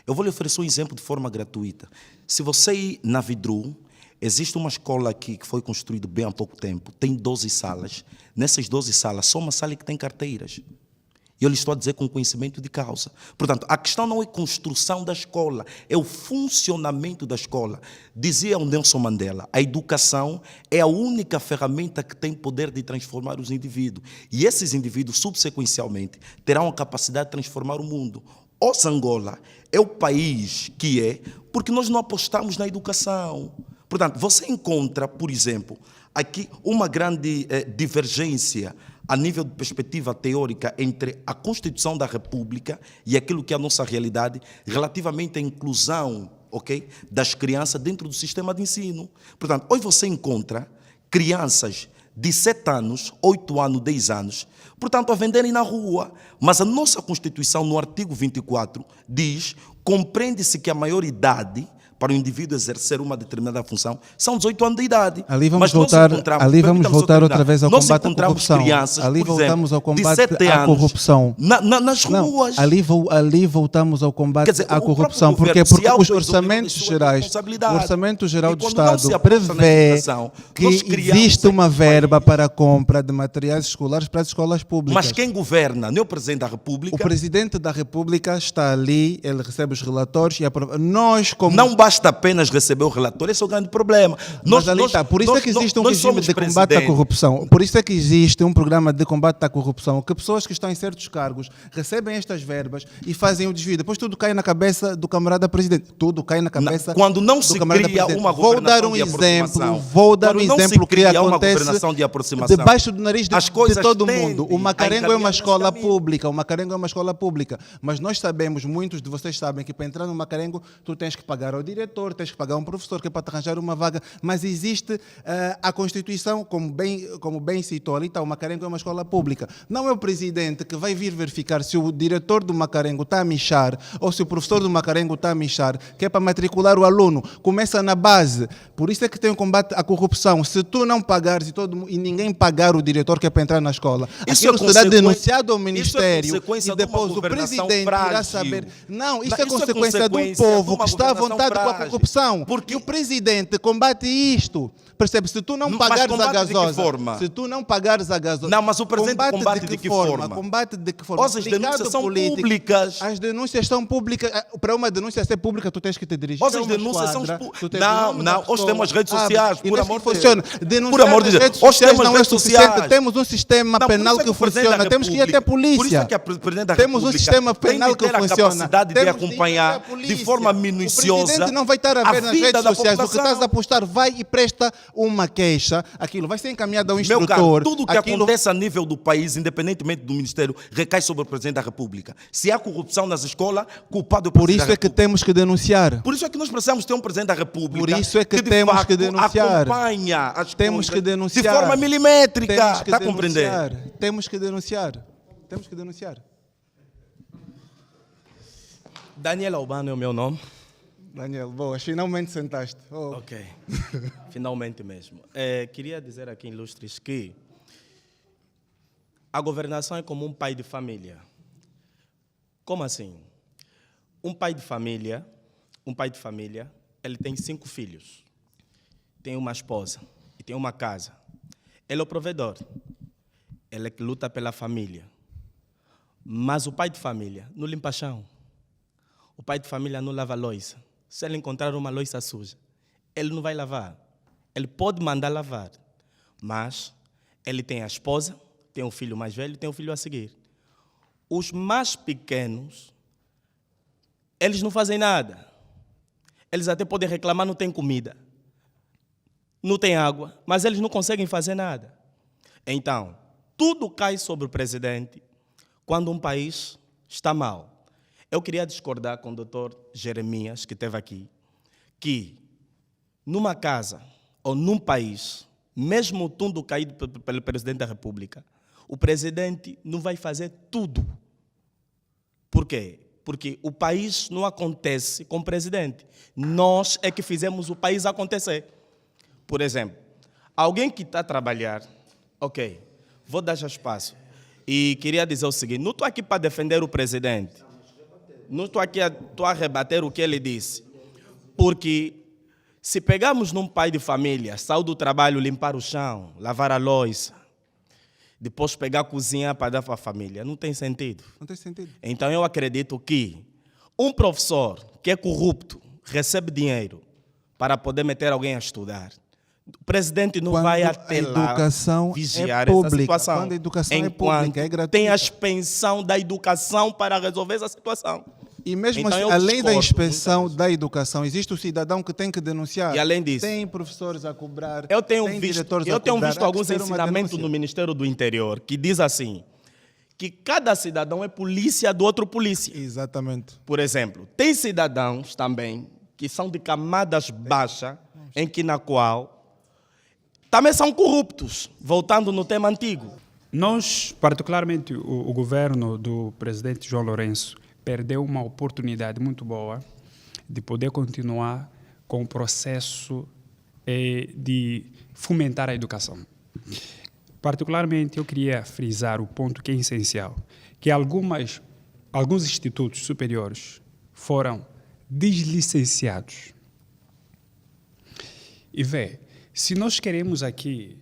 Eu vou lhe oferecer um exemplo de forma gratuita. Se você ir na Vidru, existe uma escola aqui que foi construída bem há pouco tempo, tem 12 salas. Nessas 12 salas, só uma sala que tem carteiras. E eu lhe estou a dizer com conhecimento de causa. Portanto, a questão não é construção da escola, é o funcionamento da escola. Dizia o Nelson Mandela: a educação é a única ferramenta que tem poder de transformar os indivíduos. E esses indivíduos, subsequencialmente, terão a capacidade de transformar o mundo. Angola é o país que é porque nós não apostamos na educação. Portanto, você encontra, por exemplo, aqui uma grande divergência a nível de perspectiva teórica entre a Constituição da República e aquilo que é a nossa realidade relativamente à inclusão, okay, das crianças dentro do sistema de ensino. Portanto, hoje você encontra crianças de 7 anos, 8 anos, 10 anos, portanto, a venderem na rua. Mas a nossa Constituição, no artigo 24, diz: compreende-se que a maioridade para o indivíduo exercer uma determinada função são 18 anos de idade. Ali vamos Mas nós voltar, encontramos- ali vamos permita-me só voltar terminar. outra vez ao Nós combate à encontramos corrupção. crianças, Ali por exemplo, voltamos ao de combate 7 à anos, corrupção. nas Não, ruas. ali voltamos ao combate Quer dizer, à o próprio corrupção. governo Porque se os autoexonerou orçamentos de sua gerais, o responsabilidade. Orçamento Geral E do quando não se Estado aposta na prevê educação, que nós criamos existe uma aqui verba para a compra de materiais escolares para as escolas públicas. Mas quem governa, nem o Presidente da República, O Presidente da República está ali, ele recebe os relatórios e aprova. Nós, como não basta apenas receber o relatório, esse é o grande problema. Mas ali está. Por isso é que existe um nós regime somos de combate à presidente. corrupção. Por isso é que existe um programa de combate à corrupção, que pessoas que estão em certos cargos recebem estas verbas e fazem o desvio. Depois tudo cai na cabeça do camarada presidente. Tudo cai na cabeça Quando não do se camarada cria presidente. uma Vou dar governação um de exemplo. aproximação. Vou dar um Quando não se exemplo que cria uma acontece governação de aproximação, debaixo do nariz as de coisas todo tendem mundo. O a Macarengo é encaminhar uma nesse escola caminho. pública. O Macarengo é uma escola pública. Mas nós sabemos, muitos de vocês sabem que para entrar no Macarengo tu tens que pagar ao diretor, tens que pagar a um professor que é para te arranjar uma vaga. Mas existe a Constituição, como bem citou ali, está, o Macarengo é uma escola pública. Não é o presidente que vai vir verificar se o diretor do Macarengo está a michar ou se o professor do Macarengo está a michar, que é para matricular o aluno. Começa na base. Por isso é que tem um combate à corrupção. Se tu não pagares e ninguém pagar o diretor que é para entrar na escola, Isso aquilo é será consequen- denunciado ao isso é Ministério consequência e de uma depois o governação presidente irá frágil. saber. Não, isso Não, é consequência do povo que está à vontade com a corrupção. Porque o presidente combate isto. Percebe? Se tu não Mas pagares a combate de que gasosa, forma? se tu não pagares a gasosa, Não, mas o presidente combate de que forma? Combate de que forma? Ou seja, as Ligado denúncias são político, públicas. As denúncias são públicas. Para uma denúncia ser pública, tu tens que te dirigir. Ou seja, a as uma denúncias são esquadra, pu- tu tens Não, o nome da não, hoje pessoa. temos redes sociais, E por não amor de funciona. Deus. Denunciar Por amor de nas Deus. redes Hoje sociais temos não é redes suficiente. sociais. Temos um sistema Não, por penal isso é que o Presidente da funciona. Temos que ir até a República- polícia. Por isso é que o Presidente da Temos um República sistema tem penal de ter que a funciona. capacidade de Temos ir acompanhar até a polícia. de forma O minuciosa presidente não vai estar a ver nas vida redes da sociais. O que população. estás a postar, vai e presta uma queixa. Aquilo vai ser encaminhado a um Meu instrutor. caro, tudo o que Aquilo- acontece a nível do país, independentemente do Ministério, recai sobre o Presidente da República. Se há corrupção nas escolas, culpado é o Por Presidente isso da é que República. temos que denunciar. Por isso é que nós precisamos ter um Presidente da República Por isso é que de temos facto, que denunciar. acompanha as Temos coisas que denunciar. de forma milimétrica. Temos que Está a compreender? denunciar. Temos que denunciar. Temos que denunciar. Daniel Albano é o meu nome. Daniel, boas, finalmente sentaste. Ok, finalmente mesmo. Queria dizer aqui, ilustres, que a governação é como um pai de família. Como assim? Um pai de família, ele tem 5 filhos, tem uma esposa e tem uma casa. Ele é o provedor, ele é que luta pela família. Mas o pai de família não limpa chão. O pai de família não lava louça. Se ele encontrar uma louça suja, ele não vai lavar. Ele pode mandar lavar, mas ele tem a esposa, tem um filho mais velho, tem um filho a seguir. Os mais pequenos, eles não fazem nada. Eles até podem reclamar, não tem comida, não tem água, mas eles não conseguem fazer nada. Então, tudo cai sobre o presidente quando um país está mal. Eu queria discordar com o doutor Jeremias, que esteve aqui, que numa casa ou num país, mesmo tudo caído pelo presidente da República, o presidente não vai fazer tudo. Por quê? Porque o país não acontece com o presidente. Nós é que fizemos o país acontecer. Por exemplo, alguém que está a trabalhar, ok, vou dar já espaço. E queria dizer o seguinte, não estou aqui para defender o presidente. Não estou aqui a rebater o que ele disse. Porque se pegarmos num pai de família, sair do trabalho, limpar o chão, lavar a louça, depois pegar a cozinha para dar para a família, não tem sentido. Não tem sentido. Então eu acredito que um professor que é corrupto recebe dinheiro para poder meter alguém a estudar. O presidente não Quando vai a até lá educação vigiar é essa pública. situação. Quando a educação é Enquanto pública, é gratuita. tem a expensão da educação para resolver essa situação. E mesmo Então, assim, eu além da discordo inspeção muito da educação, existe o cidadão que tem que denunciar. E além disso, tem professores a cobrar, Eu tenho tem visto, diretores a eu tenho cobrar. visto Há que alguns ter uma ensinamentos denúncia. no Ministério do Interior que diz assim, que cada cidadão é polícia do outro polícia. Exatamente. Por exemplo, tem cidadãos também que são de camadas baixas, na qual também são corruptos, voltando no tema antigo. Nós, particularmente o governo do presidente João Lourenço, perdeu uma oportunidade muito boa de poder continuar com o processo de fomentar a educação. Particularmente, eu queria frisar o ponto que é essencial, que alguns institutos superiores foram deslicenciados. E se nós queremos aqui...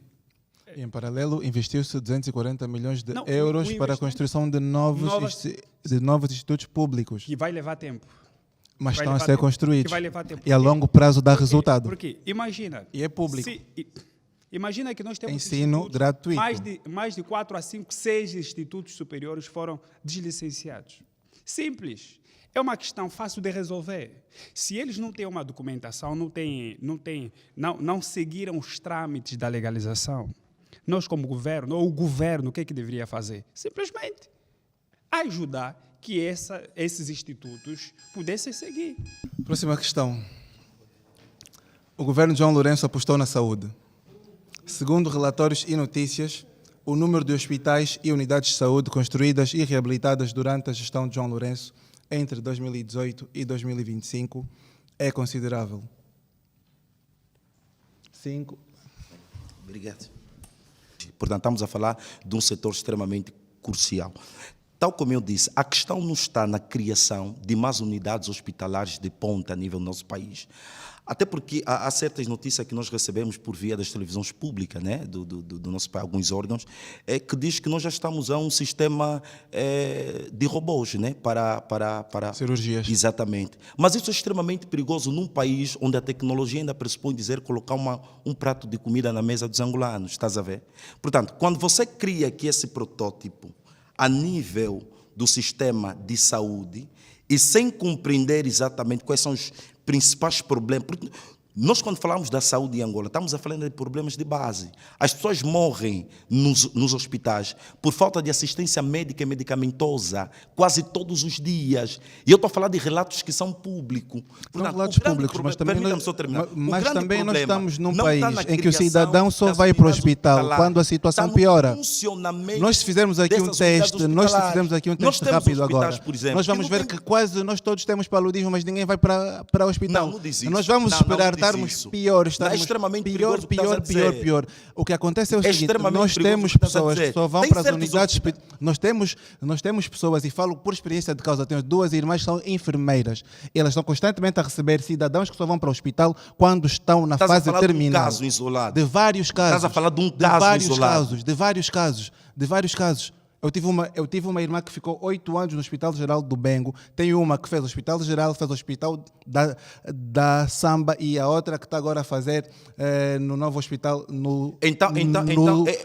Em paralelo, investiu-se 240 milhões de euros para a construção de novos institutos públicos. Que vai levar tempo. Mas estão a ser construídos. Que vai levar tempo. E a longo prazo dá resultado. Porque, imagina... E é público. Imagina que nós temos ensino gratuito. Mais de 4 a 5, 6 institutos superiores foram deslicenciados. Simples. É uma questão fácil de resolver. Se eles não têm uma documentação, não seguiram os trâmites da legalização, nós como governo, ou o governo, o que deveria fazer? Simplesmente ajudar que esses institutos pudessem seguir. Próxima questão. O governo de João Lourenço apostou na saúde. Segundo relatórios e notícias, o número de hospitais e unidades de saúde construídas e reabilitadas durante a gestão de João Lourenço entre 2018 e 2025 é considerável. 5. Obrigado. Portanto, estamos a falar de um setor extremamente crucial. Tal como eu disse, a questão não está na criação de mais unidades hospitalares de ponta a nível do nosso país. Até porque há certas notícias que nós recebemos por via das televisões públicas, né, do nosso país, alguns órgãos, que diz que nós já estamos a um sistema de robôs, né, para cirurgias. Exatamente. Mas isso é extremamente perigoso num país onde a tecnologia ainda pressupõe dizer colocar um prato de comida na mesa dos angolanos, estás a ver? Portanto, quando você cria aqui esse protótipo a nível do sistema de saúde e sem compreender exatamente quais são os principais problemas. Porque nós, quando falamos da saúde em Angola, estamos a falar de problemas de base. As pessoas morrem nos hospitais por falta de assistência médica e medicamentosa quase todos os dias. E eu estou a falar de relatos que são públicos. Não relatos públicos, mas também, nós estamos num país em que o cidadão só vai para o hospital quando a situação piora. Nós fizermos aqui um teste, rápido agora. Exemplo, nós vamos ver que quase nós todos temos paludismo, mas ninguém vai para o hospital. Não diz isso. Nós vamos esperar estarmos pior, é extremamente pior. O que acontece é o seguinte, nós temos pessoas que só vão para as unidades, nós temos pessoas, e falo por experiência de causa, tenho 2 irmãs que são enfermeiras, elas estão constantemente a receber cidadãos que só vão para o hospital quando estão na fase terminal. De um caso isolado. De vários casos. Estás a falar de um caso isolado. De vários casos. Eu tive uma irmã que ficou 8 anos no Hospital Geral do Bengo. Tenho uma que fez o Hospital Geral, fez o Hospital da Samba, e a outra que está agora a fazer no novo hospital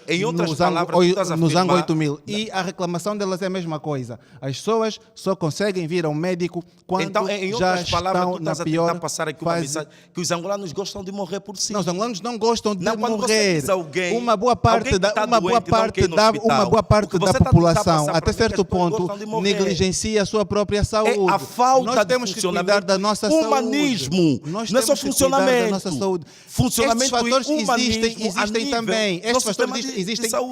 em outras palavras, no Zango 8000. E a reclamação delas é a mesma coisa. As pessoas só conseguem vir ao médico quando já estão na pior passar aqui uma mensagem que os angolanos gostam de morrer por si. Não, os angolanos não gostam de morrer. Você diz alguém, uma boa parte da população, até certo ponto, negligencia a sua própria saúde. É a falta nós temos que cuidar da nossa saúde. Humanismo. Nós não é só temos que cuidar da nossa saúde. Funcionamento. Estes fatores existem também. Estes fatores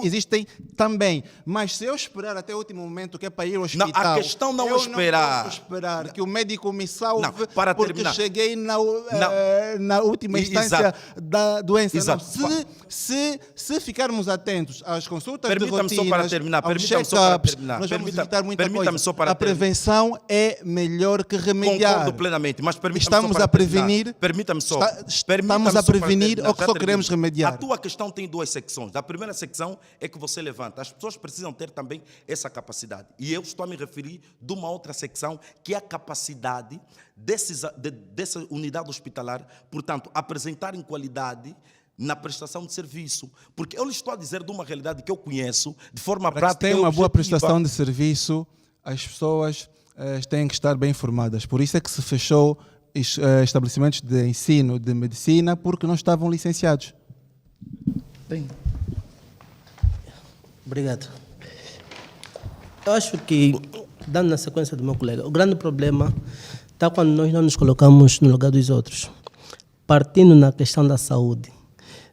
existem também. Mas se eu esperar até o último momento que é para ir ao hospital, a questão não é esperar. Não posso esperar que o médico me salve porque terminar. Cheguei na última instância da doença. Exato. Não. Se ficarmos atentos às consultas de rotina, só para terminar. Nós vamos evitar muita coisa. A prevenção é melhor que remediar. Concordo plenamente, mas estamos a prevenir. Permita-me só. Estamos a prevenir ou que só queremos remediar? A tua questão tem 2 secções. A primeira secção é que você levanta. As pessoas precisam ter também essa capacidade. E eu estou a me referir de uma outra secção, que é a capacidade dessa unidade hospitalar, portanto, apresentarem qualidade na prestação de serviço. Porque eu lhe estou a dizer de uma realidade que eu conheço de forma prática. Para ter uma boa prestação de serviço, as pessoas têm que estar bem informadas. Por isso é que se fechou estabelecimentos de ensino de medicina, porque não estavam licenciados. Bem, obrigado. Eu acho que, dando na sequência do meu colega, o grande problema está quando nós não nos colocamos no lugar dos outros. Partindo na questão da saúde.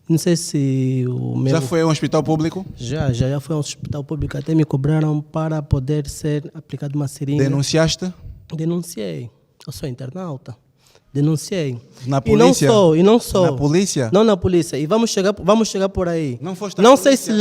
Não sei se o meu... Já foi a um hospital público? Já foi a um hospital público. Até me cobraram para poder ser aplicado uma seringa. Denunciaste? Denunciei. Eu sou internauta. Denunciei. Na E não polícia? só, e não só. Na polícia? Não na polícia. E vamos chegar por aí. Não foste à Não sei polícia?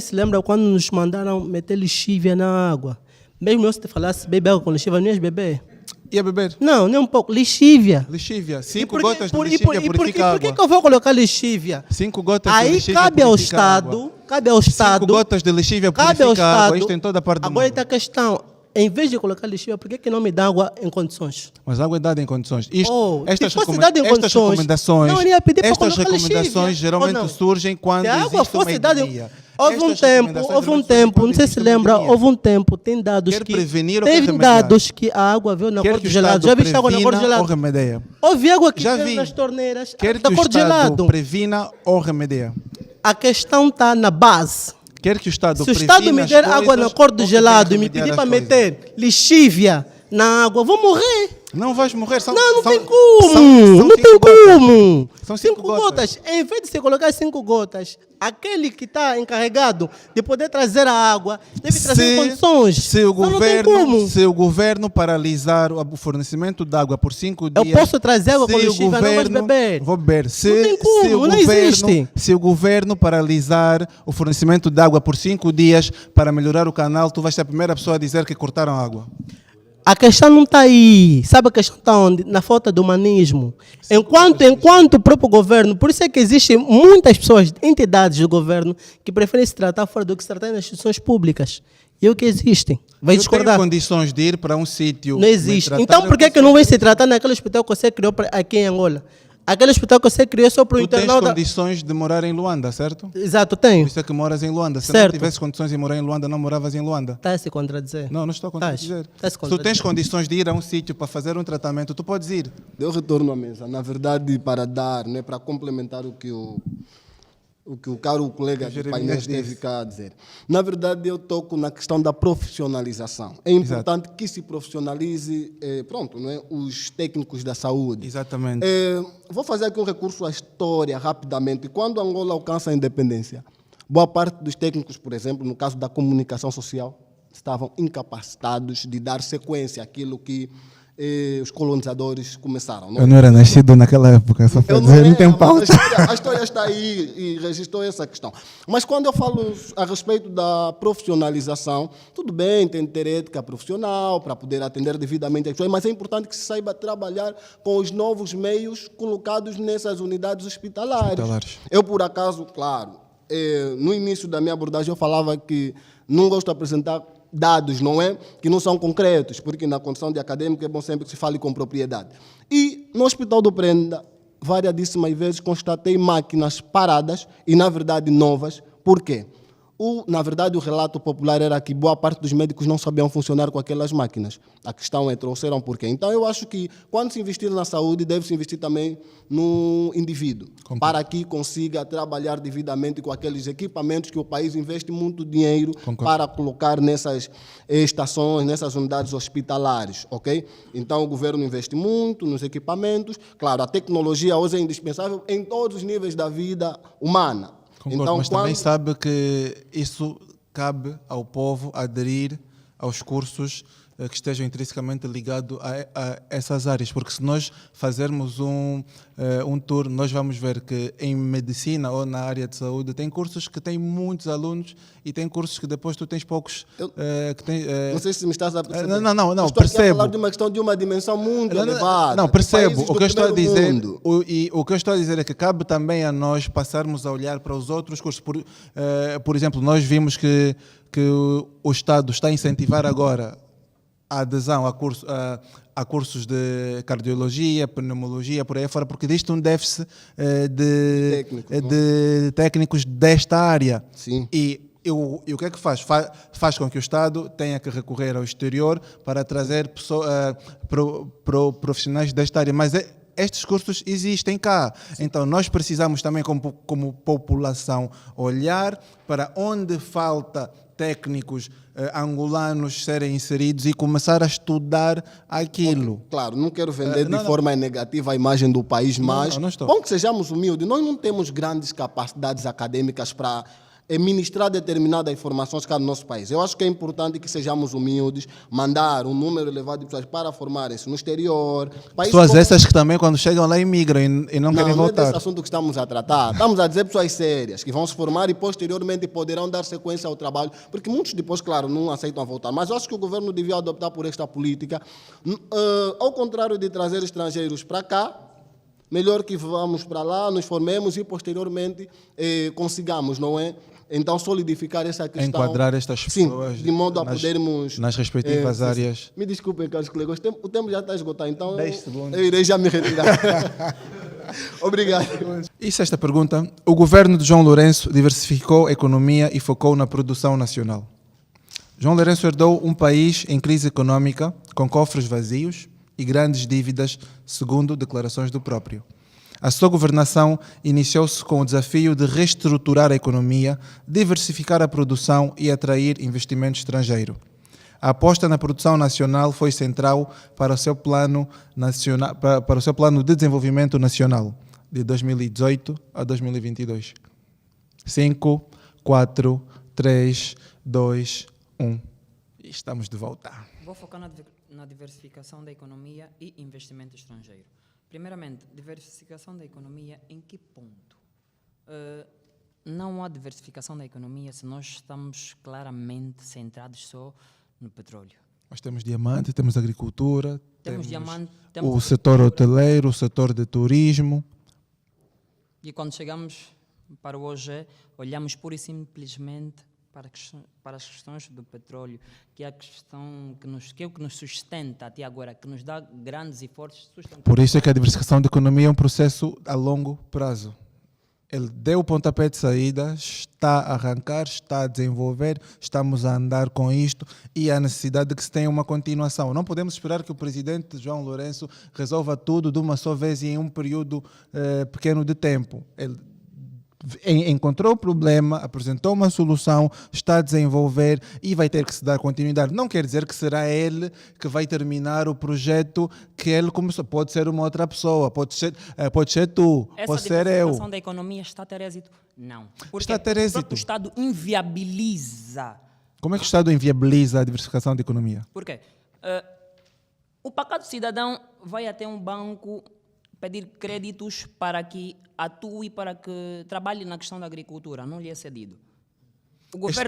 se lembra quando nos mandaram meter lixívia na água. Mesmo eu se te falasse beber água com lixívia, não ias beber? Ia beber? Não, nem um pouco. Lixívia. Lixívia. 5 por que- gotas de por- e lixívia por- e por- purifica e água. por que que eu vou colocar lixívia? 5 gotas de Aí lixívia cabe ao purifica Estado, água. cabe ao 5 Estado, gotas de lixívia cabe ao purifica água. Estado. Isto em toda a parte do Agora mundo. está a questão, em vez de colocar lixívia, por que que não me dá água em condições? Mas a água é dada em condições. Se fosse dada em estas condições, recomendações, não iria pedir para estas colocar lixívia, recomendações ou geralmente não? surgem quando Se a água existe uma fosse dada em... epidemia. Houve um Estas tempo, recomendações geralmente surgem não quando sei se existe uma lembra, epidemia. houve um tempo, tem dados Quer que... prevenir ou quer Teve remediar? dados que a água veio na Quer cor que de o gelado. Estado Já viste água na cor de previna ou gelado? remedia? Houve água que Já veio vi. nas torneiras Quer da que o cor de Estado gelado. previna ou remedia? A questão está na base. Quer que o Estado Se o Estado previna me as der água na coisas cor do ou gelado quer e me remediar pedir as para coisas? meter lixívia na água, vou morrer. Não vais morrer. São, Não são, tem como. são Não tem 5 gotas. como. São 5 5 gotas. Em vez de você colocar 5 gotas, aquele que está encarregado de poder trazer a água deve trazer em condições. Se o, Não tem como. governo, se o governo paralisar o fornecimento de água por 5 dias... Eu posso trazer água com se o lixívia, não vais beber. Vou beber. Se, Não tem como, se o não governo, existe. Se o governo paralisar o fornecimento de água por 5 dias para melhorar o canal, tu vais ser a primeira pessoa a dizer que cortaram a água. A questão não está aí. Sabe a questão está onde? Na falta de humanismo. Enquanto o próprio governo, por isso é que existem muitas pessoas, entidades do governo, que preferem se tratar fora do que se tratar nas instituições públicas. E é o que existem. Vai Eu discordar. tenho condições de ir para um sítio... Não me existe. tratar, Então por que eu que não vai se tratar naquele hospital que você criou aqui em Angola? Aquele hospital que você criou só para o Tu tens internauta. condições de morar em Luanda, certo? Exato, Por tenho. isso é que moras em Luanda. Se Certo. não tivesse condições de morar em Luanda, não moravas em Luanda. Está a se contradizer. Não, não estou a contradizer. Tá se Se tu tens contradizer. condições de ir a um sítio para fazer um tratamento, tu podes ir. Eu retorno à mesa. Na verdade, para dar, né, para complementar o que o caro colega de Jeremias painel disse. teve cá a dizer. Na verdade, eu toco na questão da profissionalização. É importante que se profissionalize, os técnicos da saúde. Exatamente. Vou fazer aqui um recurso à história rapidamente. Quando Angola alcança a independência, boa parte dos técnicos, por exemplo, no caso da comunicação social, estavam incapacitados de dar sequência àquilo que os colonizadores começaram. Eu não era nascido naquela época, só para dizer, não tem mas pauta. a história está aí e registrou essa questão. Mas quando eu falo a respeito da profissionalização, tudo bem, tem que ter ética profissional para poder atender devidamente as pessoas, mas é importante que se saiba trabalhar com os novos meios colocados nessas unidades hospitalares. Eu, por acaso, claro, no início da minha abordagem eu falava que não gosto de apresentar dados, não é? Que não são concretos, porque na condição de acadêmico é bom sempre que se fale com propriedade. E no Hospital do Prenda, variadíssimas vezes constatei máquinas paradas e, na verdade, novas. Por quê? Na verdade, o relato popular era que boa parte dos médicos não sabiam funcionar com aquelas máquinas. A questão é, trouxeram por quê? Então, eu acho que quando se investir na saúde, deve-se investir também no indivíduo, para que consiga trabalhar devidamente com aqueles equipamentos que o país investe muito dinheiro para colocar nessas estações, nessas unidades hospitalares, ok? Então, o governo investe muito nos equipamentos. Claro, a tecnologia hoje é indispensável em todos os níveis da vida humana. Concordo, Então, mas também sabe que isso cabe ao povo aderir aos cursos que estejam intrinsecamente ligados a essas áreas, porque se nós fazermos um tour, nós vamos ver que em medicina ou na área de saúde tem cursos que têm muitos alunos e tem cursos que depois tu tens poucos que têm... Não sei se me estás a perceber. Não, estou aqui a percebo. falar de uma questão de uma dimensão muito elevada. Não, percebo. Países O que eu do estou a primeiro dizer, mundo. o que eu estou a dizer é que cabe também a nós passarmos a olhar para os outros cursos. Por exemplo, nós vimos que o Estado está a incentivar agora a adesão a cursos de cardiologia, pneumologia, por aí fora, porque existe um déficit de técnicos desta área. Sim. E o que é que faz? Faz com que o Estado tenha que recorrer ao exterior para trazer profissionais desta área. Mas estes cursos existem cá. Então, nós precisamos também, como população, olhar para onde falta técnicos angolanos serem inseridos e começar a estudar aquilo. Claro, não quero vender de forma negativa a imagem do país, mas não estou. bom que sejamos humildes. Nós não temos grandes capacidades acadêmicas para ministrar determinadas informações cá no nosso país. Eu acho que é importante que sejamos humildes, mandar um número elevado de pessoas para formarem-se no exterior. Pessoas essas que também, quando chegam lá, imigram e não querem Não é voltar. desse assunto que estamos a tratar. Estamos a dizer pessoas sérias, que vão se formar e posteriormente poderão dar sequência ao trabalho, porque muitos depois, claro, não aceitam voltar. Mas eu acho que o governo devia adoptar por esta política, ao contrário de trazer estrangeiros para cá, melhor que vamos para lá, nos formemos e posteriormente consigamos, não é? Então, solidificar essa questão. Enquadrar estas pessoas. Sim, de modo a podermos. Nas respectivas áreas. Me desculpem, caros colegas, o tempo já está esgotado, então Deixe-se longe. eu irei já me retirar. Obrigado. E sexta pergunta. O governo de João Lourenço diversificou a economia e focou na produção nacional. João Lourenço herdou um país em crise econômica, com cofres vazios e grandes dívidas, segundo declarações do próprio. A sua governação iniciou-se com o desafio de reestruturar a economia, diversificar a produção e atrair investimento estrangeiro. A aposta na produção nacional foi central para o seu plano de desenvolvimento nacional, de 2018 a 2022. 5, 4, 3, 2, 1. E estamos de volta. Vou focar na diversificação da economia e investimento estrangeiro. Primeiramente, diversificação da economia em que ponto? Não há diversificação da economia se nós estamos claramente centrados só no petróleo. Nós temos diamante, temos agricultura, Temos diamante, o temos setor hoteleiro, o setor de turismo. E quando chegamos para hoje, olhamos pura e simplesmente para as questões do petróleo, que é a questão que é o que nos sustenta até agora, que nos dá grandes e fortes sustentações. Por isso é que a diversificação da economia é um processo a longo prazo. Ele deu o pontapé de saída, está a arrancar, está a desenvolver, estamos a andar com isto e há necessidade de que se tenha uma continuação. Não podemos esperar que o presidente João Lourenço resolva tudo de uma só vez e em um período pequeno de tempo. Ele encontrou o problema, apresentou uma solução, está a desenvolver e vai ter que se dar continuidade. Não quer dizer que será ele que vai terminar o projeto que ele começou. Pode ser uma outra pessoa, pode ser tu, pode ser eu. Essa diversificação da economia está a ter êxito? Não. Porque Está a ter êxito. o próprio Estado inviabiliza. Como é que o Estado inviabiliza a diversificação da economia? Por quê? O pacato cidadão vai até um banco pedir créditos para que atue, para que trabalhe na questão da agricultura. Não lhe é cedido. Este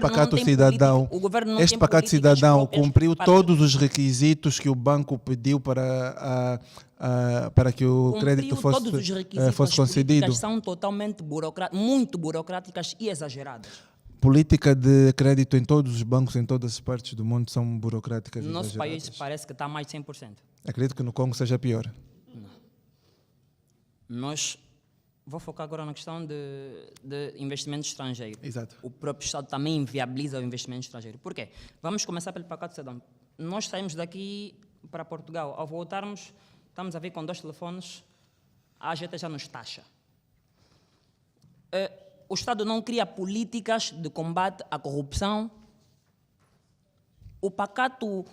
pacato cidadão cumpriu todos os requisitos que o banco pediu para que o crédito fosse concedido. As são totalmente muito burocráticas e exageradas. Política de crédito em todos os bancos, em todas as partes do mundo, são burocráticas e No nosso exageradas. país parece que está mais de 100%. Acredito que no Congo seja pior. Vou focar agora na questão de investimento estrangeiro. Exato. O próprio Estado também inviabiliza o investimento estrangeiro. Por quê? Vamos começar pelo pacato cidadão. Nós saímos daqui para Portugal. Ao voltarmos, estamos a ver com 2 telefones, a AGT já nos taxa. O Estado não cria políticas de combate à corrupção. O pacato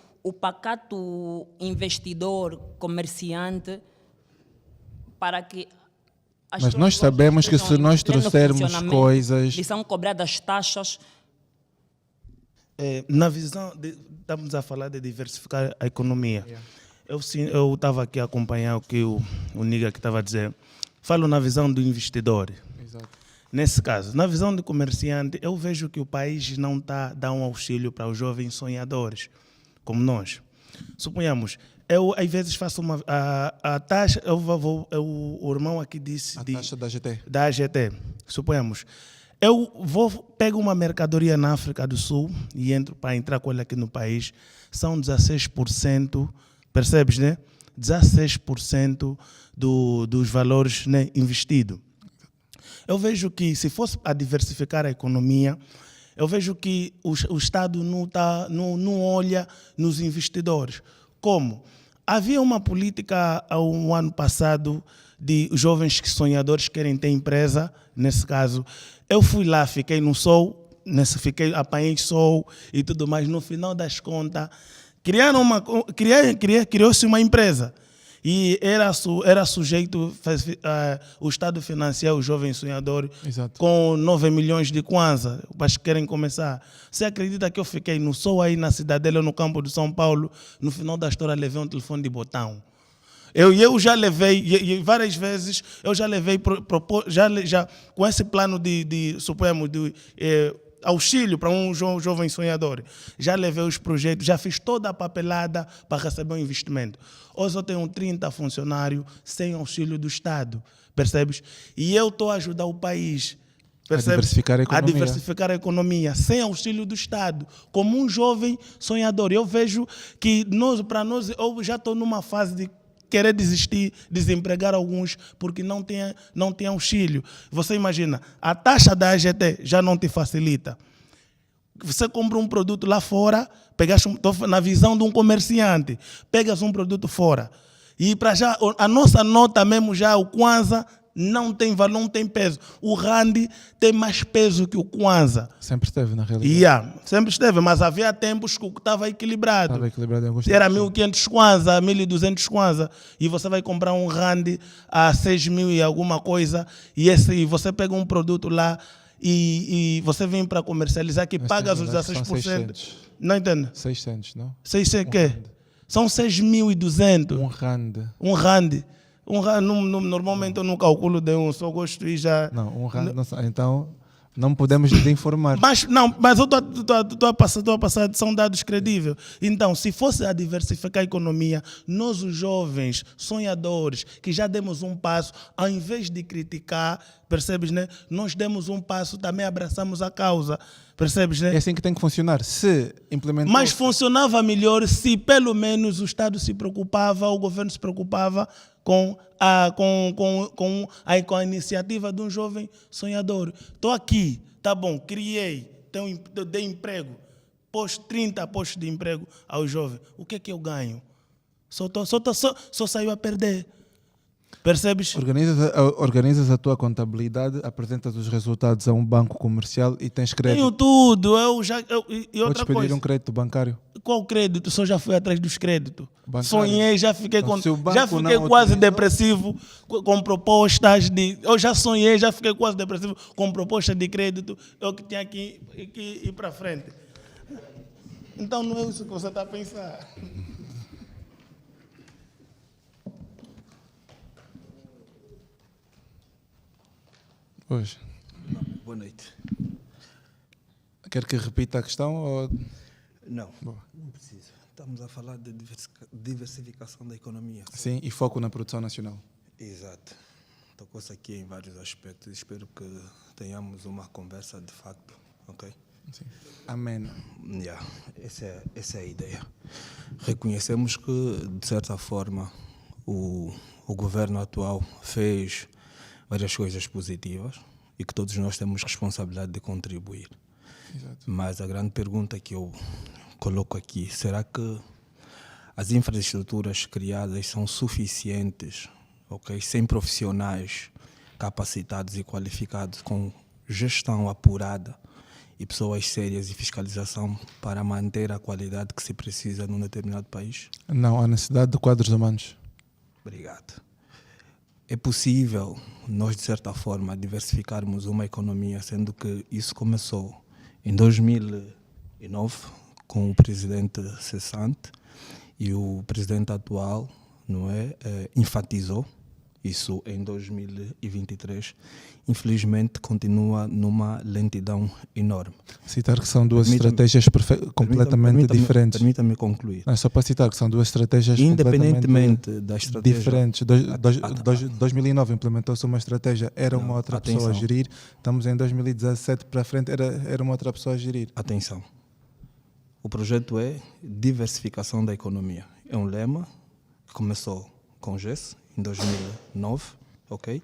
investidor, comerciante, para que mas nós sabemos que se nós trouxermos coisas... lhe são cobradas taxas. Na visão, estamos a falar de diversificar a economia. Eu estava aqui a acompanhar o que o Niga que estava a dizer. Falo na visão do investidor. Exato. Nesse caso, na visão do comerciante, eu vejo que o país não está a dar um auxílio para os jovens sonhadores, como nós. Suponhamos, eu às vezes faço a taxa, o irmão aqui disse... A taxa da AGT. Da AGT, suponhamos. Eu pego uma mercadoria na África do Sul e entro para entrar com ela aqui no país, são 16%, percebes, né? 16% dos valores, né, investidos. Eu vejo que se fosse a diversificar a economia, eu vejo que o Estado não olha nos investidores. Como? Havia uma política há um ano passado de jovens sonhadores que querem ter empresa, nesse caso. Eu fui lá, fiquei no sol, apanhei sol e tudo mais. No final das contas, criou-se uma empresa E era sujeito o Estado financiar o jovem sonhador Exato. com 9 milhões de kwanza, para que querem começar. Você acredita que eu fiquei no sol aí na Cidadela, no campo de São Paulo, no final da história levei um telefone de botão? Eu já levei, e várias vezes, eu já levei, já com esse plano suponhamos, de auxílio para um jovem sonhador. Já levei os projetos, já fiz toda a papelada para receber um investimento. Hoje eu tenho 30 funcionários sem auxílio do Estado, percebes? E eu estou a ajudar o país, percebes? A diversificar a economia. Sem auxílio do Estado, como um jovem sonhador. Eu vejo que para nós, eu já estou numa fase de querer desistir, desempregar alguns, porque não tem auxílio. Você imagina, a taxa da AGT já não te facilita. Você compra um produto lá fora, na visão de um comerciante, pegas um produto fora. E para já, a nossa nota mesmo já, o Kwanza, não tem valor, não tem peso. O Rand tem mais peso que o Kwanza. Sempre esteve, na realidade. Sempre esteve, mas havia tempos que estava equilibrado. Estava equilibrado em alguns Era tempos. 1.500 Kwanza, 1.200 Kwanza. E você vai comprar um Rand a 6.000 e alguma coisa. E você pega um produto lá e você vem para comercializar que Mas pagas os tem que dar que são 16%. 600. Não entende? 600, não? 600 quê? São 6.200. Um rand. Um Rand. Normalmente eu não calculo de um, só gosto e já... Não, um rand. Não, então, não podemos desinformar. Mas eu estou a passar, são dados credíveis. Então, se fosse a diversificar a economia, nós os jovens, sonhadores, que já demos um passo, ao invés de criticar, percebes, né? Nós demos um passo, também abraçamos a causa, percebes, né? É assim que tem que funcionar. Se implementar. Mas funcionava melhor se pelo menos o Estado se preocupava, o governo se preocupava com a iniciativa de um jovem sonhador. Estou aqui, tá bom, criei, dei emprego, pus 30 postos de emprego ao jovem. O que é que eu ganho? Só saiu a perder. Percebes? Organizas a tua contabilidade, apresentas os resultados a um banco comercial e tens crédito. Tenho tudo. E Podes outra pedir coisa. um crédito bancário. Qual crédito? Só já fui atrás dos créditos. Bancário. Sonhei, já fiquei, Então, se o banco não quase autorizou- depressivo com propostas de... Eu já sonhei, já fiquei quase depressivo com propostas de crédito. Eu que tinha que ir para frente. Então não é isso que você está a pensar. Hoje. Boa noite. Quer que repita a questão? Ou... Não, Boa. não precisa. Estamos a falar de diversificação da economia. Sim, e foco na produção nacional. Exato. Tocou-se aqui em vários aspectos. Espero que tenhamos uma conversa de facto, ok? Sim. Amém. Yeah, essa é a ideia. Reconhecemos que, de certa forma, o governo atual fez várias coisas positivas e que todos nós temos responsabilidade de contribuir. Exato. Mas a grande pergunta que eu coloco aqui, será que as infraestruturas criadas são suficientes, ok? Sem profissionais capacitados e qualificados, com gestão apurada e pessoas sérias e fiscalização para manter a qualidade que se precisa num determinado país? Não, há necessidade de quadros humanos. Obrigado. É possível nós, de certa forma, diversificarmos uma economia, sendo que isso começou em 2009 com o presidente cessante e o presidente atual, não é, enfatizou isso em 2023. Infelizmente, continua numa lentidão enorme. Citar que são duas estratégias completamente diferentes. Permita-me concluir. Não, é só para citar que são duas estratégias Independentemente da estratégia diferentes. 2009 implementou-se uma estratégia, era uma outra pessoa a gerir. Estamos em 2017 para frente, era uma outra pessoa a gerir. Atenção. O projeto é diversificação da economia. É um lema que começou com o GES em 2009, ok?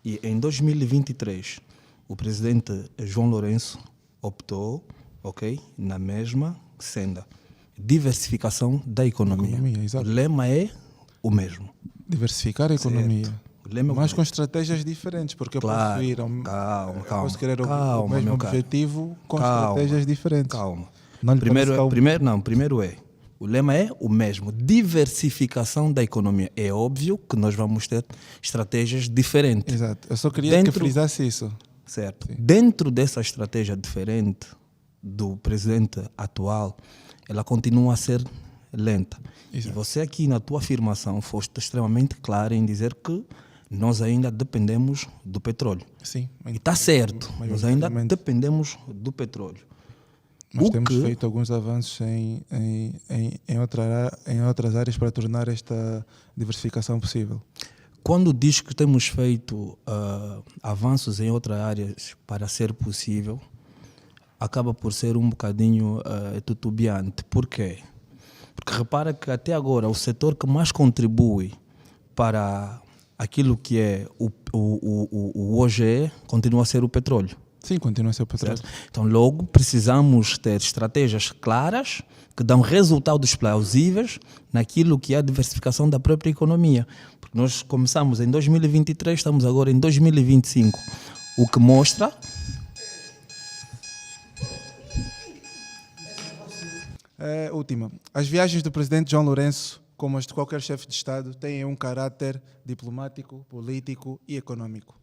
E em 2023 o presidente João Lourenço optou, ok, na mesma senda. Diversificação da economia. Exato. O lema é o mesmo. Diversificar a economia. O lema é o Mas mesmo. com estratégias diferentes, porque eu Claro, posso ir calma, posso querer o calma, mesmo meu caro. objetivo com Calma, estratégias diferentes. Calma. Não lhe Primeiro parece que há primeiro é O lema é o mesmo, diversificação da economia. É óbvio que nós vamos ter estratégias diferentes. Exato. Eu só queria que frisasse isso. Certo. Sim. Dentro dessa estratégia diferente do presidente atual, ela continua a ser lenta. Exato. E você aqui na tua afirmação foste extremamente clara em dizer que nós ainda dependemos do petróleo. Sim. E está certo, nós ainda dependemos do petróleo. Mas temos feito alguns avanços em outras áreas para tornar esta diversificação possível. Quando diz que temos feito avanços em outras áreas para ser possível, acaba por ser um bocadinho titubeante. Por quê? Porque repara que até agora o setor que mais contribui para aquilo que é o OGE continua a ser o petróleo. Sim, continua a ser o petróleo. Certo? Então, logo, precisamos ter estratégias claras que dão resultados plausíveis naquilo que é a diversificação da própria economia. Porque nós começamos em 2023, estamos agora em 2025, o que mostra... Última. As viagens do presidente João Lourenço, como as de qualquer chefe de Estado, têm um caráter diplomático, político e econômico.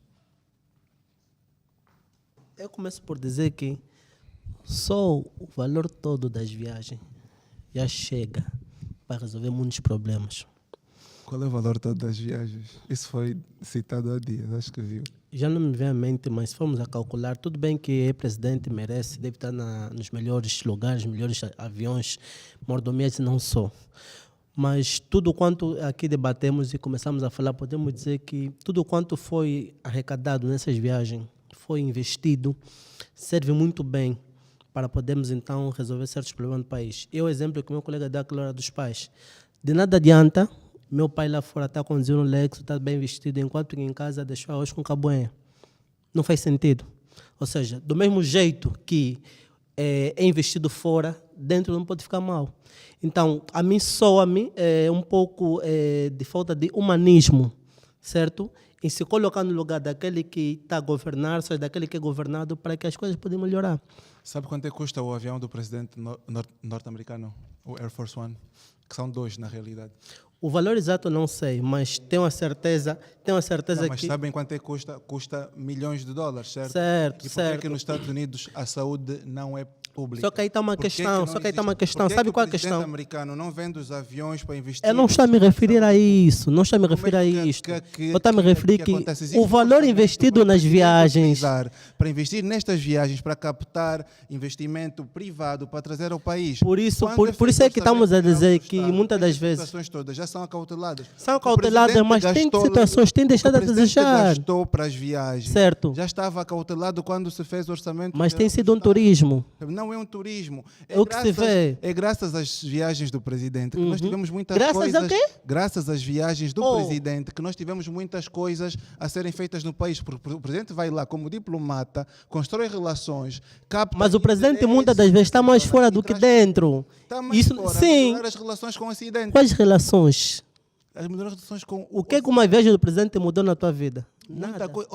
Eu começo por dizer que só o valor todo das viagens já chega para resolver muitos problemas. Qual é o valor todo das viagens? Isso foi citado há dias, acho que viu. Já não me vem à mente, mas se formos a calcular, tudo bem que é presidente, merece, deve estar nos melhores lugares, melhores aviões, mordomias não só. Mas tudo quanto aqui debatemos e começamos a falar, podemos dizer que tudo quanto foi arrecadado nessas viagens, foi investido, serve muito bem para podermos então resolver certos problemas do país. Eu, o exemplo que meu colega dá, a hora dos pais. De nada adianta, meu pai lá fora está conduzindo um Lexus, está bem vestido, enquanto que em casa deixou arroz com caboinha. Não faz sentido. Ou seja, do mesmo jeito que é investido fora, dentro não pode ficar mal. Então, a mim soa-me um pouco de falta de humanismo, certo? Em se colocar no lugar daquele que está a governar, ou daquele que é governado, para que as coisas possam melhorar. Sabe quanto é que custa o avião do presidente norte-americano, o Air Force One? Que são 2, na realidade. O valor exato não sei, mas tenho a certeza não, mas que... sabem quanto é que custa? Custa milhões de dólares, certo? Certo, e por que é que nos Estados Unidos a saúde não é pública? Só que aí está uma questão, Sabe qual é a questão? O presidente americano não vende os aviões para investir... Eu não estou a me referir a isso, não estou a me referir a isto. Eu estou a me referir que o valor investido nas viagens... Para investir nestas viagens, para captar investimento privado, para trazer ao país. Por isso é que estamos a dizer que muitas das vezes... As situações todas já são acauteladas. São acauteladas, mas tem situações que têm deixado a desejar. Gastou para as viagens. Certo. Já estava acautelado quando se fez o orçamento. Mas tem sido um turismo. Não é um turismo. É o que se vê. É graças às viagens do presidente que nós tivemos muitas coisas... Graças a quê? Graças às viagens do presidente que nós tivemos muitas coisas a serem feitas no país. Porque o presidente vai lá como diplomata, constrói relações, capta... Mas o presidente muitas das vezes está mais fora do que dentro. Está mais fora. Sim. As relações com o Ocidente. Quais relações? As relações com o que é que uma viagem do presidente mudou na tua vida? Muita coisa.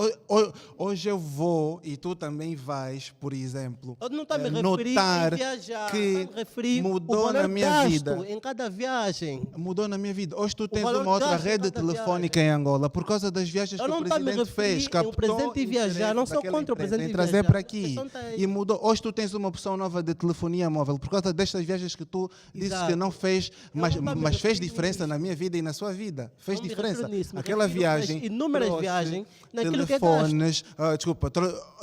Hoje eu vou e tu também vais, por exemplo, eu não estou a me notar viajar, que mudou na minha vida. Em cada viagem. Mudou na minha vida. Hoje tu tens uma outra rede telefónica em Angola por causa das viagens que o presidente fez. O presidente viajar, não sou contra o presidente viajar. Trazer para aqui. E mudou. Hoje tu tens uma opção nova de telefonia móvel por causa destas viagens que tu dizes que não fez, mas fez diferença na minha vida e na sua vida. Fez diferença. Aquela viagem. Inúmeras viagens. Telefones,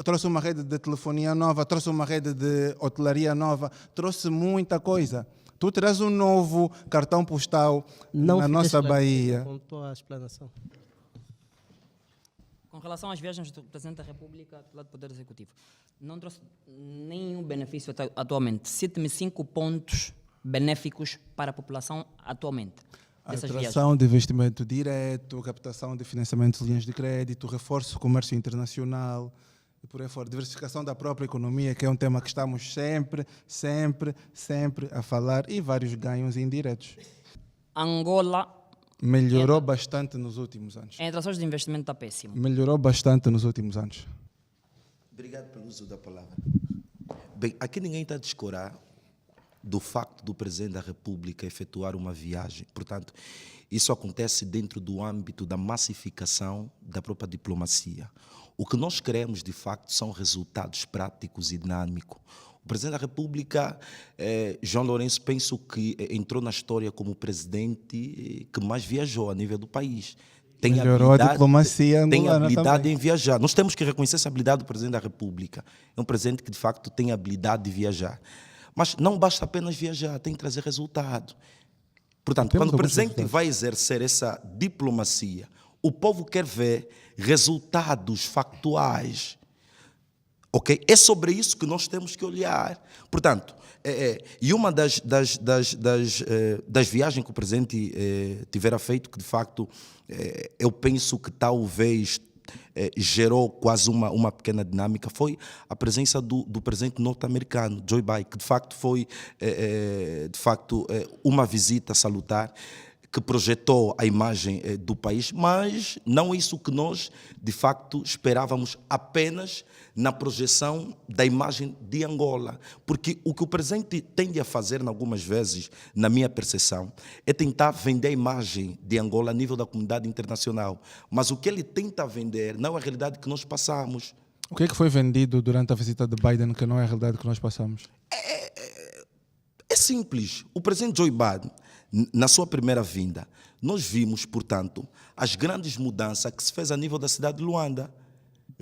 trouxe uma rede de telefonia nova, trouxe uma rede de hotelaria nova, trouxe muita coisa. Tu terás um novo cartão postal na nossa Bahia. Com tua explanação. Com relação às viagens do Presidente da República do Poder Executivo, não trouxe nenhum benefício atualmente. Cite-me 5 pontos benéficos para a população atualmente. Atração de investimento direto, captação de financiamento de linhas de crédito, reforço do comércio internacional e por aí fora. Diversificação da própria economia, que é um tema que estamos sempre a falar, e vários ganhos indiretos. Angola melhorou bastante nos últimos anos. Em atrações de investimento está péssimo. Melhorou bastante nos últimos anos. Obrigado pelo uso da palavra. Bem, aqui ninguém está a descurar do facto do Presidente da República efetuar uma viagem. Portanto, isso acontece dentro do âmbito da massificação da própria diplomacia. O que nós queremos, de facto, são resultados práticos e dinâmicos. O Presidente da República, João Lourenço, penso que entrou na história como o presidente que mais viajou a nível do país. Melhorou a diplomacia tem angolana habilidade também. em viajar. Nós temos que reconhecer essa habilidade do Presidente da República. É um presidente que, de facto, tem habilidade de viajar. Mas não basta apenas viajar, tem que trazer resultado. Portanto, quando o presidente vai exercer essa diplomacia, o povo quer ver resultados factuais. Okay? É sobre isso que nós temos que olhar. Portanto, e uma das viagens que o presidente tivera feito, que de facto eu penso que talvez gerou quase uma pequena dinâmica, foi a presença do presidente norte-americano, Joe Biden, que de facto foi uma visita salutar, que projetou a imagem do país, mas não isso que nós, de facto, esperávamos apenas na projeção da imagem de Angola. Porque o que o presidente tende a fazer, algumas vezes, na minha percepção, é tentar vender a imagem de Angola a nível da comunidade internacional. Mas o que ele tenta vender não é a realidade que nós passamos. O que é que foi vendido durante a visita de Biden que não é a realidade que nós passamos? É simples. O presidente Joe Biden, na sua primeira vinda, nós vimos, portanto, as grandes mudanças que se fez a nível da cidade de Luanda.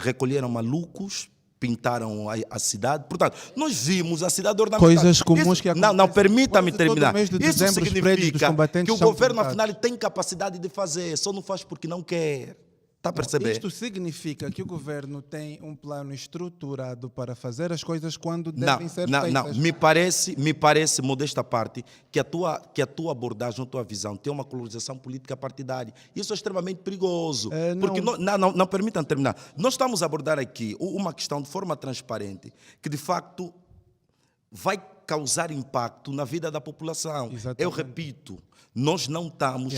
Recolheram malucos, pintaram a cidade. Portanto, nós vimos a cidade ornamentada. Coisas comuns que acontecem. Não, permita-me Quase todo terminar. mês de Isso dezembro, os prédios dos significa combatentes que o são governo, pintados. afinal, tem capacidade de fazer, só não faz porque não quer. Está a perceber? Isto significa que o governo tem um plano estruturado para fazer as coisas quando devem ser feitas. Não. Me parece, modesta parte, que a tua abordagem, a tua visão tem uma colorização política partidária. Isso é extremamente perigoso. Porque não permitam terminar. Nós estamos a abordar aqui uma questão de forma transparente, que de facto vai causar impacto na vida da população. Exatamente. Eu repito, nós não estamos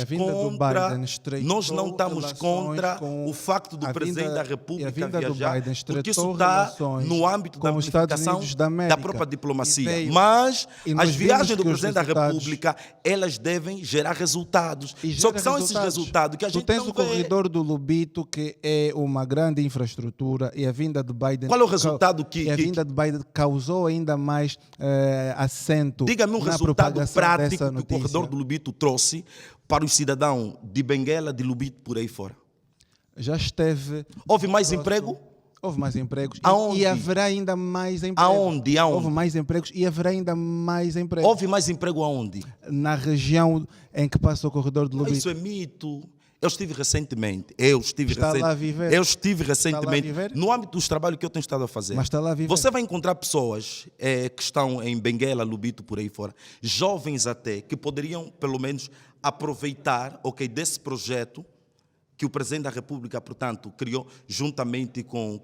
contra o facto do Presidente da República viajar, porque isso está no âmbito da unificação da própria diplomacia. Mas as viagens do Presidente da República, elas devem gerar resultados. Só que são esses resultados que a gente não vê. Tu tens o corredor do Lubito, que é uma grande infraestrutura, e a vinda de Biden... Qual é o resultado que... a vinda de Biden causou ainda mais assento. Diga-me um na resultado propagação prático dessa que o notícia. corredor do Lubito trouxe para os cidadãos de Benguela, de Lubito, por aí fora. Já esteve... Houve mais emprego? Houve mais empregos. Aonde? E haverá ainda mais empregos. Aonde? Houve mais empregos e haverá ainda mais empregos. Houve mais emprego aonde? Na região em que passa o corredor do Lubito. Isso é mito. Eu estive recentemente no âmbito dos trabalhos que eu tenho estado a fazer. Mas está lá a viver. Você vai encontrar pessoas que estão em Benguela, Lubito, por aí fora, jovens até, que poderiam, pelo menos, aproveitar desse projeto que o Presidente da República, portanto, criou juntamente com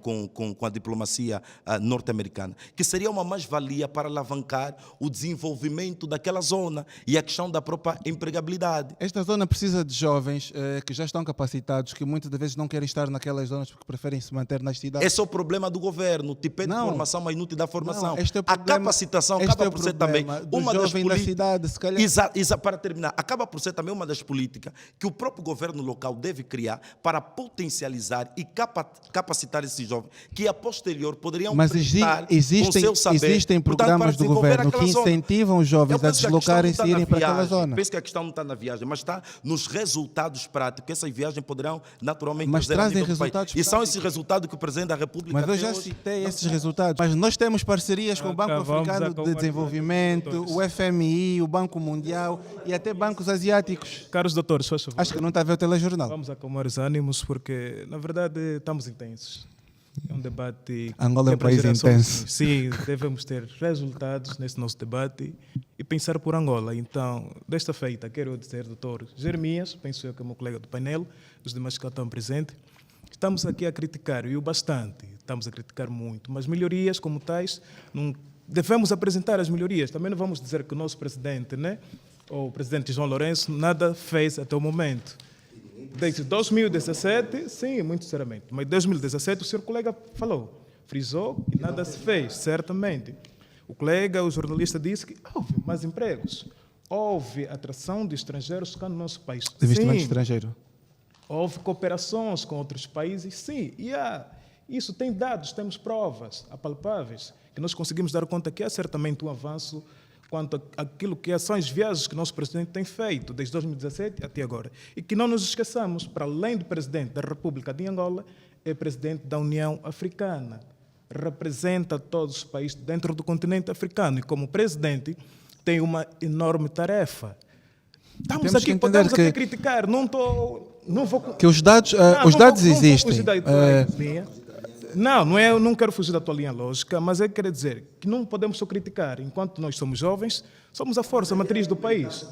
a diplomacia norte-americana, que seria uma mais-valia para alavancar o desenvolvimento daquela zona e a questão da própria empregabilidade. Esta zona precisa de jovens que já estão capacitados, que muitas das vezes não querem estar naquelas zonas porque preferem se manter nas cidades. Esse é o problema do governo, te pede formação, mas não te dá formação. Não, este é o a problema, capacitação acaba por ser também uma das jovem da cidade, se calhar. Para terminar, acaba por ser também uma das políticas que o próprio governo local deve criar para potencializar e capacitar esses jovens que a posterior poderiam prestar com seu saber. Existem programas do governo que incentivam os jovens a deslocarem-se e irem para aquela zona. Penso que a questão não está na viagem, mas está nos resultados práticos. Essas viagens poderão naturalmente mas trazer trazem a nível do país. resultados E são esses resultados que o Presidente da República Mas eu tem já hoje. citei esses resultados. Mas nós temos parcerias com o Banco Africano de Desenvolvimento, o FMI, o Banco Mundial e até bancos asiáticos. Caros doutores, faz favor. Acho que não está a ver o telejornal. Vamos acalmar os ânimos, porque, na verdade, estamos intensos. É um debate... Angola é um para país gerações. intenso. Sim, devemos ter resultados nesse nosso debate e pensar por Angola. Então, desta feita, quero dizer, doutor Jeremias, penso eu que é o meu colega do painel, os demais que estão presentes, estamos aqui a criticar, e o bastante, estamos a criticar muito, mas melhorias como tais, não devemos apresentar as melhorias. Também não vamos dizer que o nosso presidente, né, ou o presidente João Lourenço, nada fez até o momento. Desde 2017, sim, muito sinceramente, mas 2017 o senhor colega falou, frisou e nada se fez, certamente. O colega, o jornalista, disse que houve mais empregos. Houve atração de estrangeiros cá no nosso país. De investimento Sim. estrangeiro. Houve cooperações com outros países, sim. E isso tem dados, temos provas apalpáveis, que nós conseguimos dar conta que há certamente um avanço quanto àquilo que são as viagens que o nosso presidente tem feito desde 2017 até agora. E que não nos esqueçamos, para além do presidente da República de Angola, é presidente da União Africana. Representa todos os países dentro do continente africano e, como presidente, tem uma enorme tarefa. Estamos Temos que aqui, entender podemos até que- criticar, não vou... Que os dados, Não, os não dados vou- não vou existem. fugir da tua linha. Eu não quero fugir da tua linha lógica, mas eu quero dizer que não podemos só criticar. Enquanto nós somos jovens, somos a força matriz do país.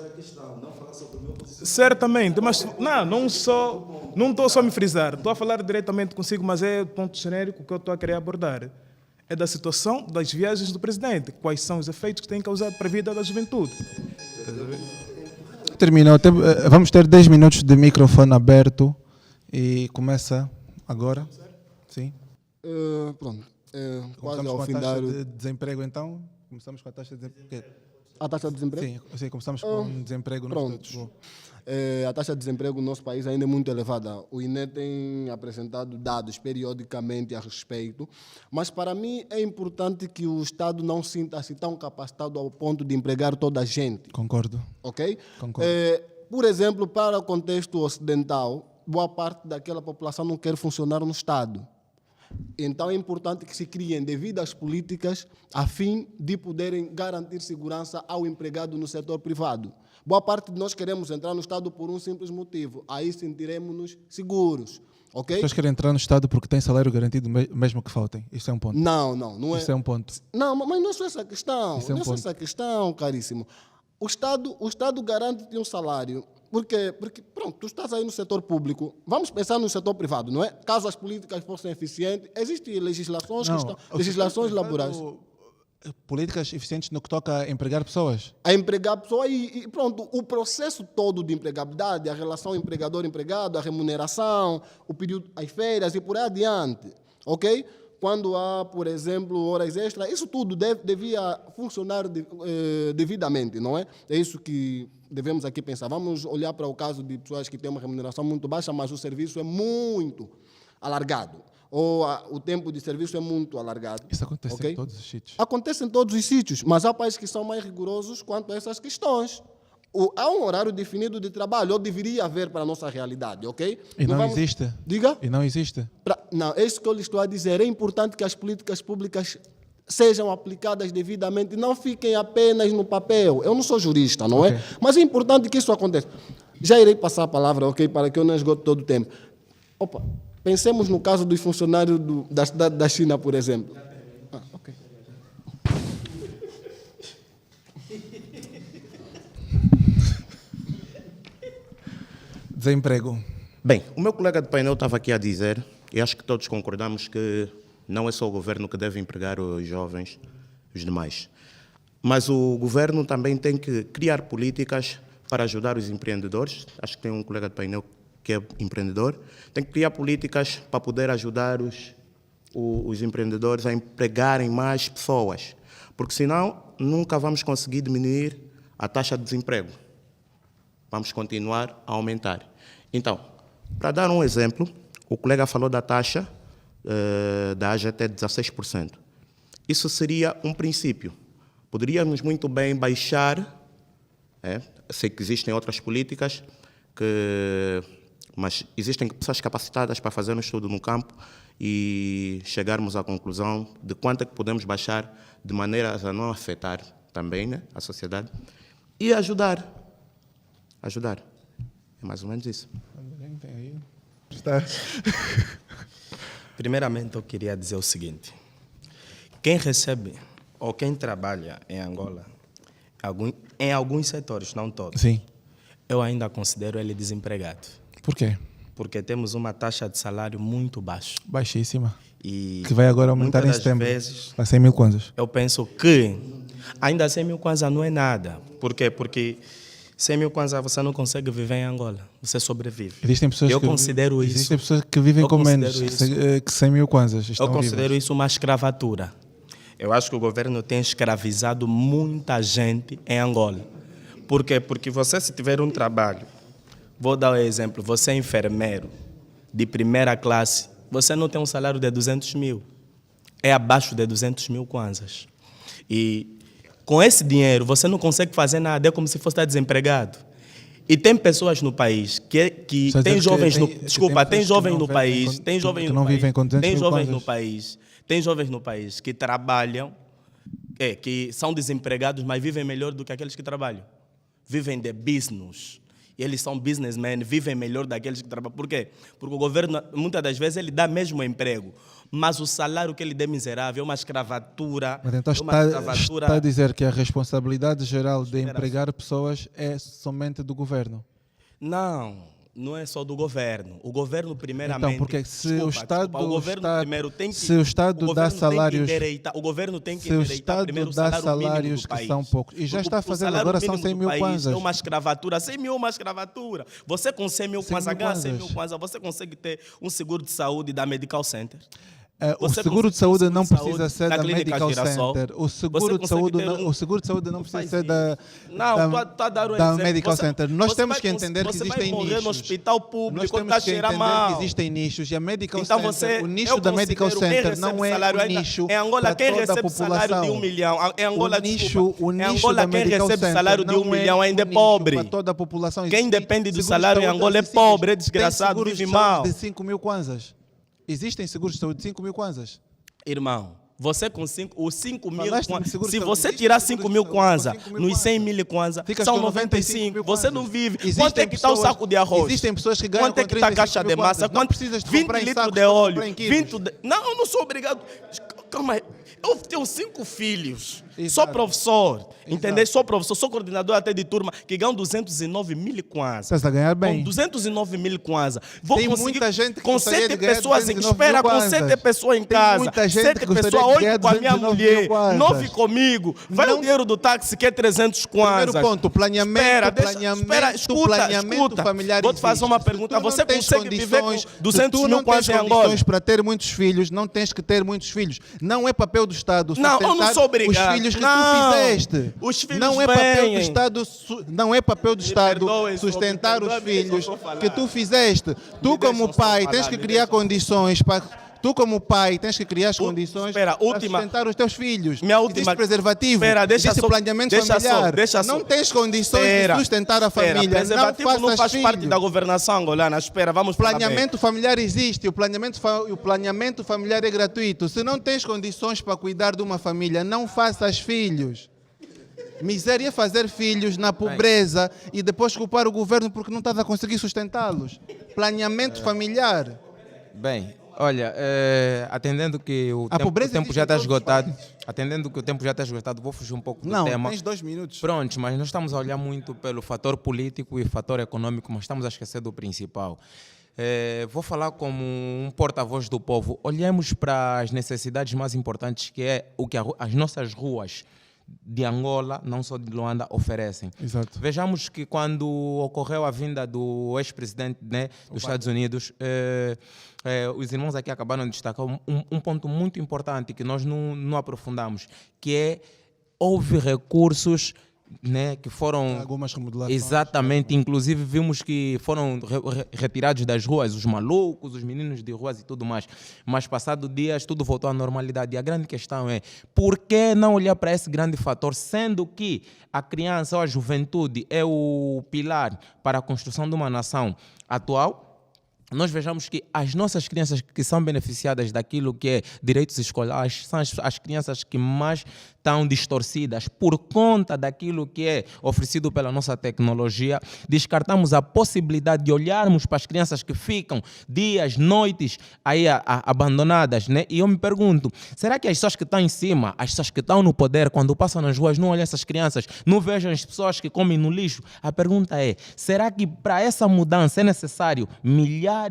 Certamente, mas não estou só a me frisar. Estou a falar diretamente consigo, mas é o ponto genérico que eu estou a querer abordar. É da situação das viagens do presidente. Quais são os efeitos que têm causado para a vida da juventude. Terminou. Vamos ter 10 minutos de microfone aberto e começa agora. Sim. Pronto. Quase Começamos ao com a findar. taxa de desemprego, então. Começamos com a taxa de desemprego. A taxa de desemprego? Sim, começamos com desemprego. Pronto. A taxa de desemprego no nosso país ainda é muito elevada. O INE tem apresentado dados periodicamente a respeito, mas para mim é importante que o Estado não sinta-se tão capacitado ao ponto de empregar toda a gente. Concordo. Ok? Concordo. Por exemplo, para o contexto ocidental, boa parte daquela população não quer funcionar no Estado. Então é importante que se criem devidas políticas a fim de poderem garantir segurança ao empregado no setor privado. Boa parte de nós queremos entrar no Estado por um simples motivo. Aí sentiremos-nos seguros. As Ok? pessoas querem entrar no Estado porque têm salário garantido mesmo que faltem. Isso é um ponto. Não é. Isso é um ponto. Não, mas não é só essa questão. Isso é um Não é só ponto. essa questão, caríssimo. O Estado garante-te um salário. Porque, pronto, tu estás aí no setor público. Vamos pensar no setor privado, não é? Caso as políticas fossem eficientes, existem legislações, legislações laborais. Políticas eficientes no que toca a empregar pessoas. A empregar pessoa e pronto, o processo todo de empregabilidade, a relação empregador-empregado, a remuneração, o período, as férias e por aí adiante, ok? Quando há, por exemplo, horas extras, isso tudo devia funcionar devidamente, não é? É isso que devemos aqui pensar. Vamos olhar para o caso de pessoas que têm uma remuneração muito baixa, mas o serviço é muito alargado. Ou o tempo de serviço é muito alargado. Isso acontece ok? em todos os sítios. Acontece em todos os sítios, mas há países que são mais rigorosos quanto a essas questões. Há um horário definido de trabalho, ou deveria haver para a nossa realidade, ok? E não existe. Diga? E não existe. Não, é isso que eu lhe estou a dizer. É importante que as políticas públicas sejam aplicadas devidamente, não fiquem apenas no papel. Eu não sou jurista, não é? Mas é importante que isso aconteça. Já irei passar a palavra, ok, para que eu não esgote todo o tempo. Pensemos no caso dos funcionários da cidade da China, por exemplo. Ok. Desemprego. Bem, o meu colega de painel estava aqui a dizer, e acho que todos concordamos que não é só o governo que deve empregar os jovens, os demais. Mas o governo também tem que criar políticas para ajudar os empreendedores. Acho que tem um colega de painel que é empreendedor. Tem que criar políticas para poder ajudar os empreendedores a empregarem mais pessoas. Porque senão nunca vamos conseguir diminuir a taxa de desemprego. Vamos continuar a aumentar. Então, para dar um exemplo, o colega falou da taxa da AGT de 16%. Isso seria um princípio. Poderíamos muito bem baixar, sei que existem outras políticas, mas existem pessoas capacitadas para fazer um estudo no campo e chegarmos à conclusão de quanto é que podemos baixar de maneira a não afetar também a sociedade e ajudar. É mais ou menos isso. Primeiramente, eu queria dizer o seguinte. Quem recebe ou quem trabalha em Angola, em alguns setores, não todos, sim, eu ainda considero ele desempregado. Por quê? Porque temos uma taxa de salário muito baixa. Baixíssima. E que vai agora aumentar em setembro. Para 100 mil kwanzas. Eu penso que ainda 100 mil kwanzas não é nada. Por quê? Porque 100 mil kwanzas você não consegue viver em Angola. Você sobrevive. Existem pessoas Existem pessoas que vivem com menos que 100 mil kwanzas. Eu considero isso uma escravatura. Eu acho que o governo tem escravizado muita gente em Angola. Por quê? Porque você, se tiver um trabalho, vou dar um exemplo, você é enfermeiro de primeira classe, você não tem um salário de 200 mil. É abaixo de 200 mil kwanzas. E com esse dinheiro você não consegue fazer nada, é como se fosse estar desempregado. E tem pessoas no país que tem jovens no desculpa, tem jovens no país, tem jovens no país, tem jovens no país, tem jovens no país que trabalham, que são desempregados, mas vivem melhor do que aqueles que trabalham. Vivem de business. E eles são businessmen, vivem melhor daqueles que trabalham. Por quê? Porque o governo, muitas das vezes, ele dá mesmo emprego, mas o salário que ele dá é miserável, é uma escravatura. Mas então está a dizer que a responsabilidade geral de empregar pessoas é somente do governo? Não é só do governo. O governo, primeiramente... Então, porque se o Estado... o governo primeiro tem que... Se o Estado dá salários... O governo tem que se o Estado dá salários que são poucos... E já está fazendo agora, são 100 mil kwanzas. É uma escravatura. 100 mil é uma escravatura. Você com 100 mil kwanzas, ganha 100 mil kwanzas, você consegue ter um seguro de saúde da Medical Center? O seguro de saúde não precisa ser da Medical Center. O seguro de saúde não precisa ser da Medical Center. Nós temos que entender que existem nichos. No hospital público, nós temos que entender que existem nichos e a Medical Center, o nicho da Medical Center não é o nicho em Angola, quem recebe salário de 1 milhão, em Angola, em Angola, quem recebe salário de 1 milhão ainda é pobre. Toda a população. Quem depende do salário em Angola é pobre, é desgraçado, vive mal. De 5 mil kwanzas. Existem seguros de saúde de 5 mil kwanzas? Irmão, você com 5 mil kwanzas, se você tirar 5 mil kwanzas nos 100 mil kwanzas, são 95, você não vive. Quanto é que está o saco de arroz? Existem pessoas que ganham quanto é que está a caixa de massa? Quanto precisas de 20 comprar litros de óleo. Não, eu não sou obrigado. Calma aí. Eu tenho 5 filhos. Sou professor, entendeu? Sou professor, sou coordenador até de turma, que ganham 209 mil kwanzas. Você está a ganhar bem. Com 209 mil kwanzas. Vou tem conseguir, muita gente que com 7 pessoas em espera, com 7 pessoas em tem casa. Muita gente 7 pessoas, 8 com a minha mulher, 9 comigo. Vai o dinheiro do táxi que é 300 kwanzas. Primeiro ponto, planeamento familiar. Vou te fazer uma pergunta. Você consegue viver com 200 mil kwanzas em Angola? Se tu não tens condições para ter muitos filhos, não tens que ter muitos filhos. Não é papel do Estado sustentar eu não sou obrigado. Os filhos que tu fizeste. Os filhos não é papel do Estado, não é papel do Estado sustentar os filhos que tu fizeste. Tu como pai tens que criar condições para... Tu, como pai, tens que criar as condições para sustentar os teus filhos. Minha última... Existe preservativo, existe planeamento familiar. Não tens condições de sustentar a família. Preservativo não faz parte da governação angolana. Vamos planeamento familiar existe. O planeamento familiar é gratuito. Se não tens condições para cuidar de uma família, não faças filhos. Miséria é fazer filhos na pobreza e depois culpar o governo porque não estás a conseguir sustentá-los. Planeamento familiar. Bem... Olha, atendendo que o tempo já está esgotado, vou fugir um pouco do tema. Não, tens 2 minutos. Pronto, mas nós estamos a olhar muito pelo fator político e fator econômico, mas estamos a esquecer do principal. Vou falar como um porta-voz do povo. Olhemos para as necessidades mais importantes, que é o que as nossas ruas de Angola, não só de Luanda, oferecem. Exato. Vejamos que quando ocorreu a vinda do ex-presidente, né, dos Estados Unidos, os irmãos aqui acabaram de destacar um ponto muito importante que nós não aprofundamos, que é houve recursos, né, que foram algumas remodelações. Exatamente, inclusive vimos que foram retirados das ruas os malucos, os meninos de ruas e tudo mais, mas passado dias tudo voltou à normalidade. E a grande questão é, por que não olhar para esse grande fator, sendo que a criança ou a juventude é o pilar para a construção de uma nação atual? Nós vejamos que as nossas crianças que são beneficiadas daquilo que é direitos escolares são as crianças que mais estão distorcidas por conta daquilo que é oferecido pela nossa tecnologia. Descartamos a possibilidade de olharmos para as crianças que ficam dias, noites aí abandonadas, né? E eu me pergunto, será que as pessoas que estão em cima, as pessoas que estão no poder, quando passam nas ruas, não olham essas crianças, não vejam as pessoas que comem no lixo? A pergunta é, será que para essa mudança é necessário milhares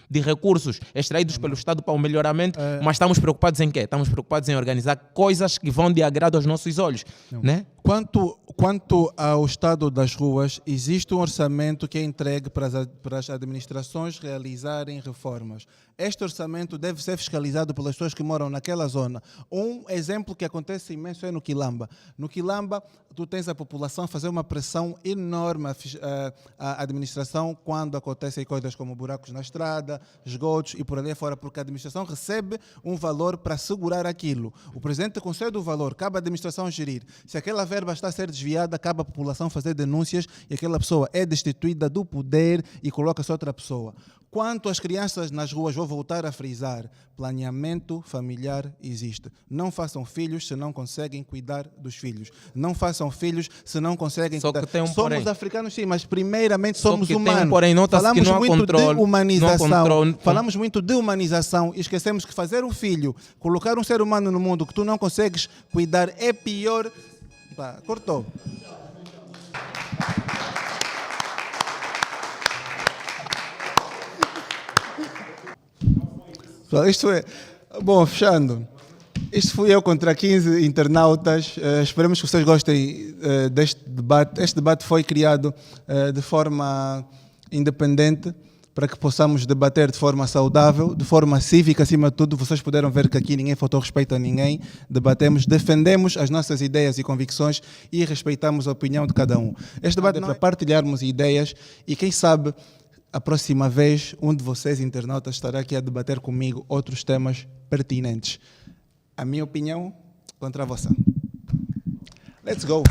de recursos extraídos pelo Estado para o melhoramento, mas estamos preocupados em quê? Estamos preocupados em organizar coisas que vão de agrado aos nossos olhos, né? Quanto ao estado das ruas, existe um orçamento que é entregue para as administrações realizarem reformas. Este orçamento deve ser fiscalizado pelas pessoas que moram naquela zona. Um exemplo que acontece imenso é no Quilamba. No Quilamba, tu tens a população a fazer uma pressão enorme à administração quando acontecem coisas como buracos na estrada, esgotos e por ali fora, porque a administração recebe um valor para segurar aquilo. O presidente concede o valor, cabe à administração gerir. Se aquela verba está a ser desviada, cabe à população fazer denúncias e aquela pessoa é destituída do poder e coloca-se outra pessoa. Quanto às crianças nas ruas, vou voltar a frisar, planeamento familiar existe. Não façam filhos se não conseguem cuidar dos filhos. Não façam filhos se não conseguem Só cuidar. que tem um Somos porém. africanos, sim, mas primeiramente Só somos que tem um humanos. porém, nota-se que não há muito controle, de humanização. não há controle. Falamos muito de humanização e esquecemos que fazer um filho, colocar um ser humano no mundo que tu não consegues cuidar é pior. Pá, cortou. Isto é. Bom, fechando. Isto fui eu contra 15 internautas. Esperamos que vocês gostem deste debate. Este debate foi criado de forma independente para que possamos debater de forma saudável, de forma cívica, acima de tudo. Vocês puderam ver que aqui ninguém faltou respeito a ninguém. Debatemos, defendemos as nossas ideias e convicções e respeitamos a opinião de cada um. Este debate é para partilharmos ideias e, quem sabe, a próxima vez, um de vocês, internautas, estará aqui a debater comigo outros temas pertinentes. A minha opinião contra a vossa. Let's go!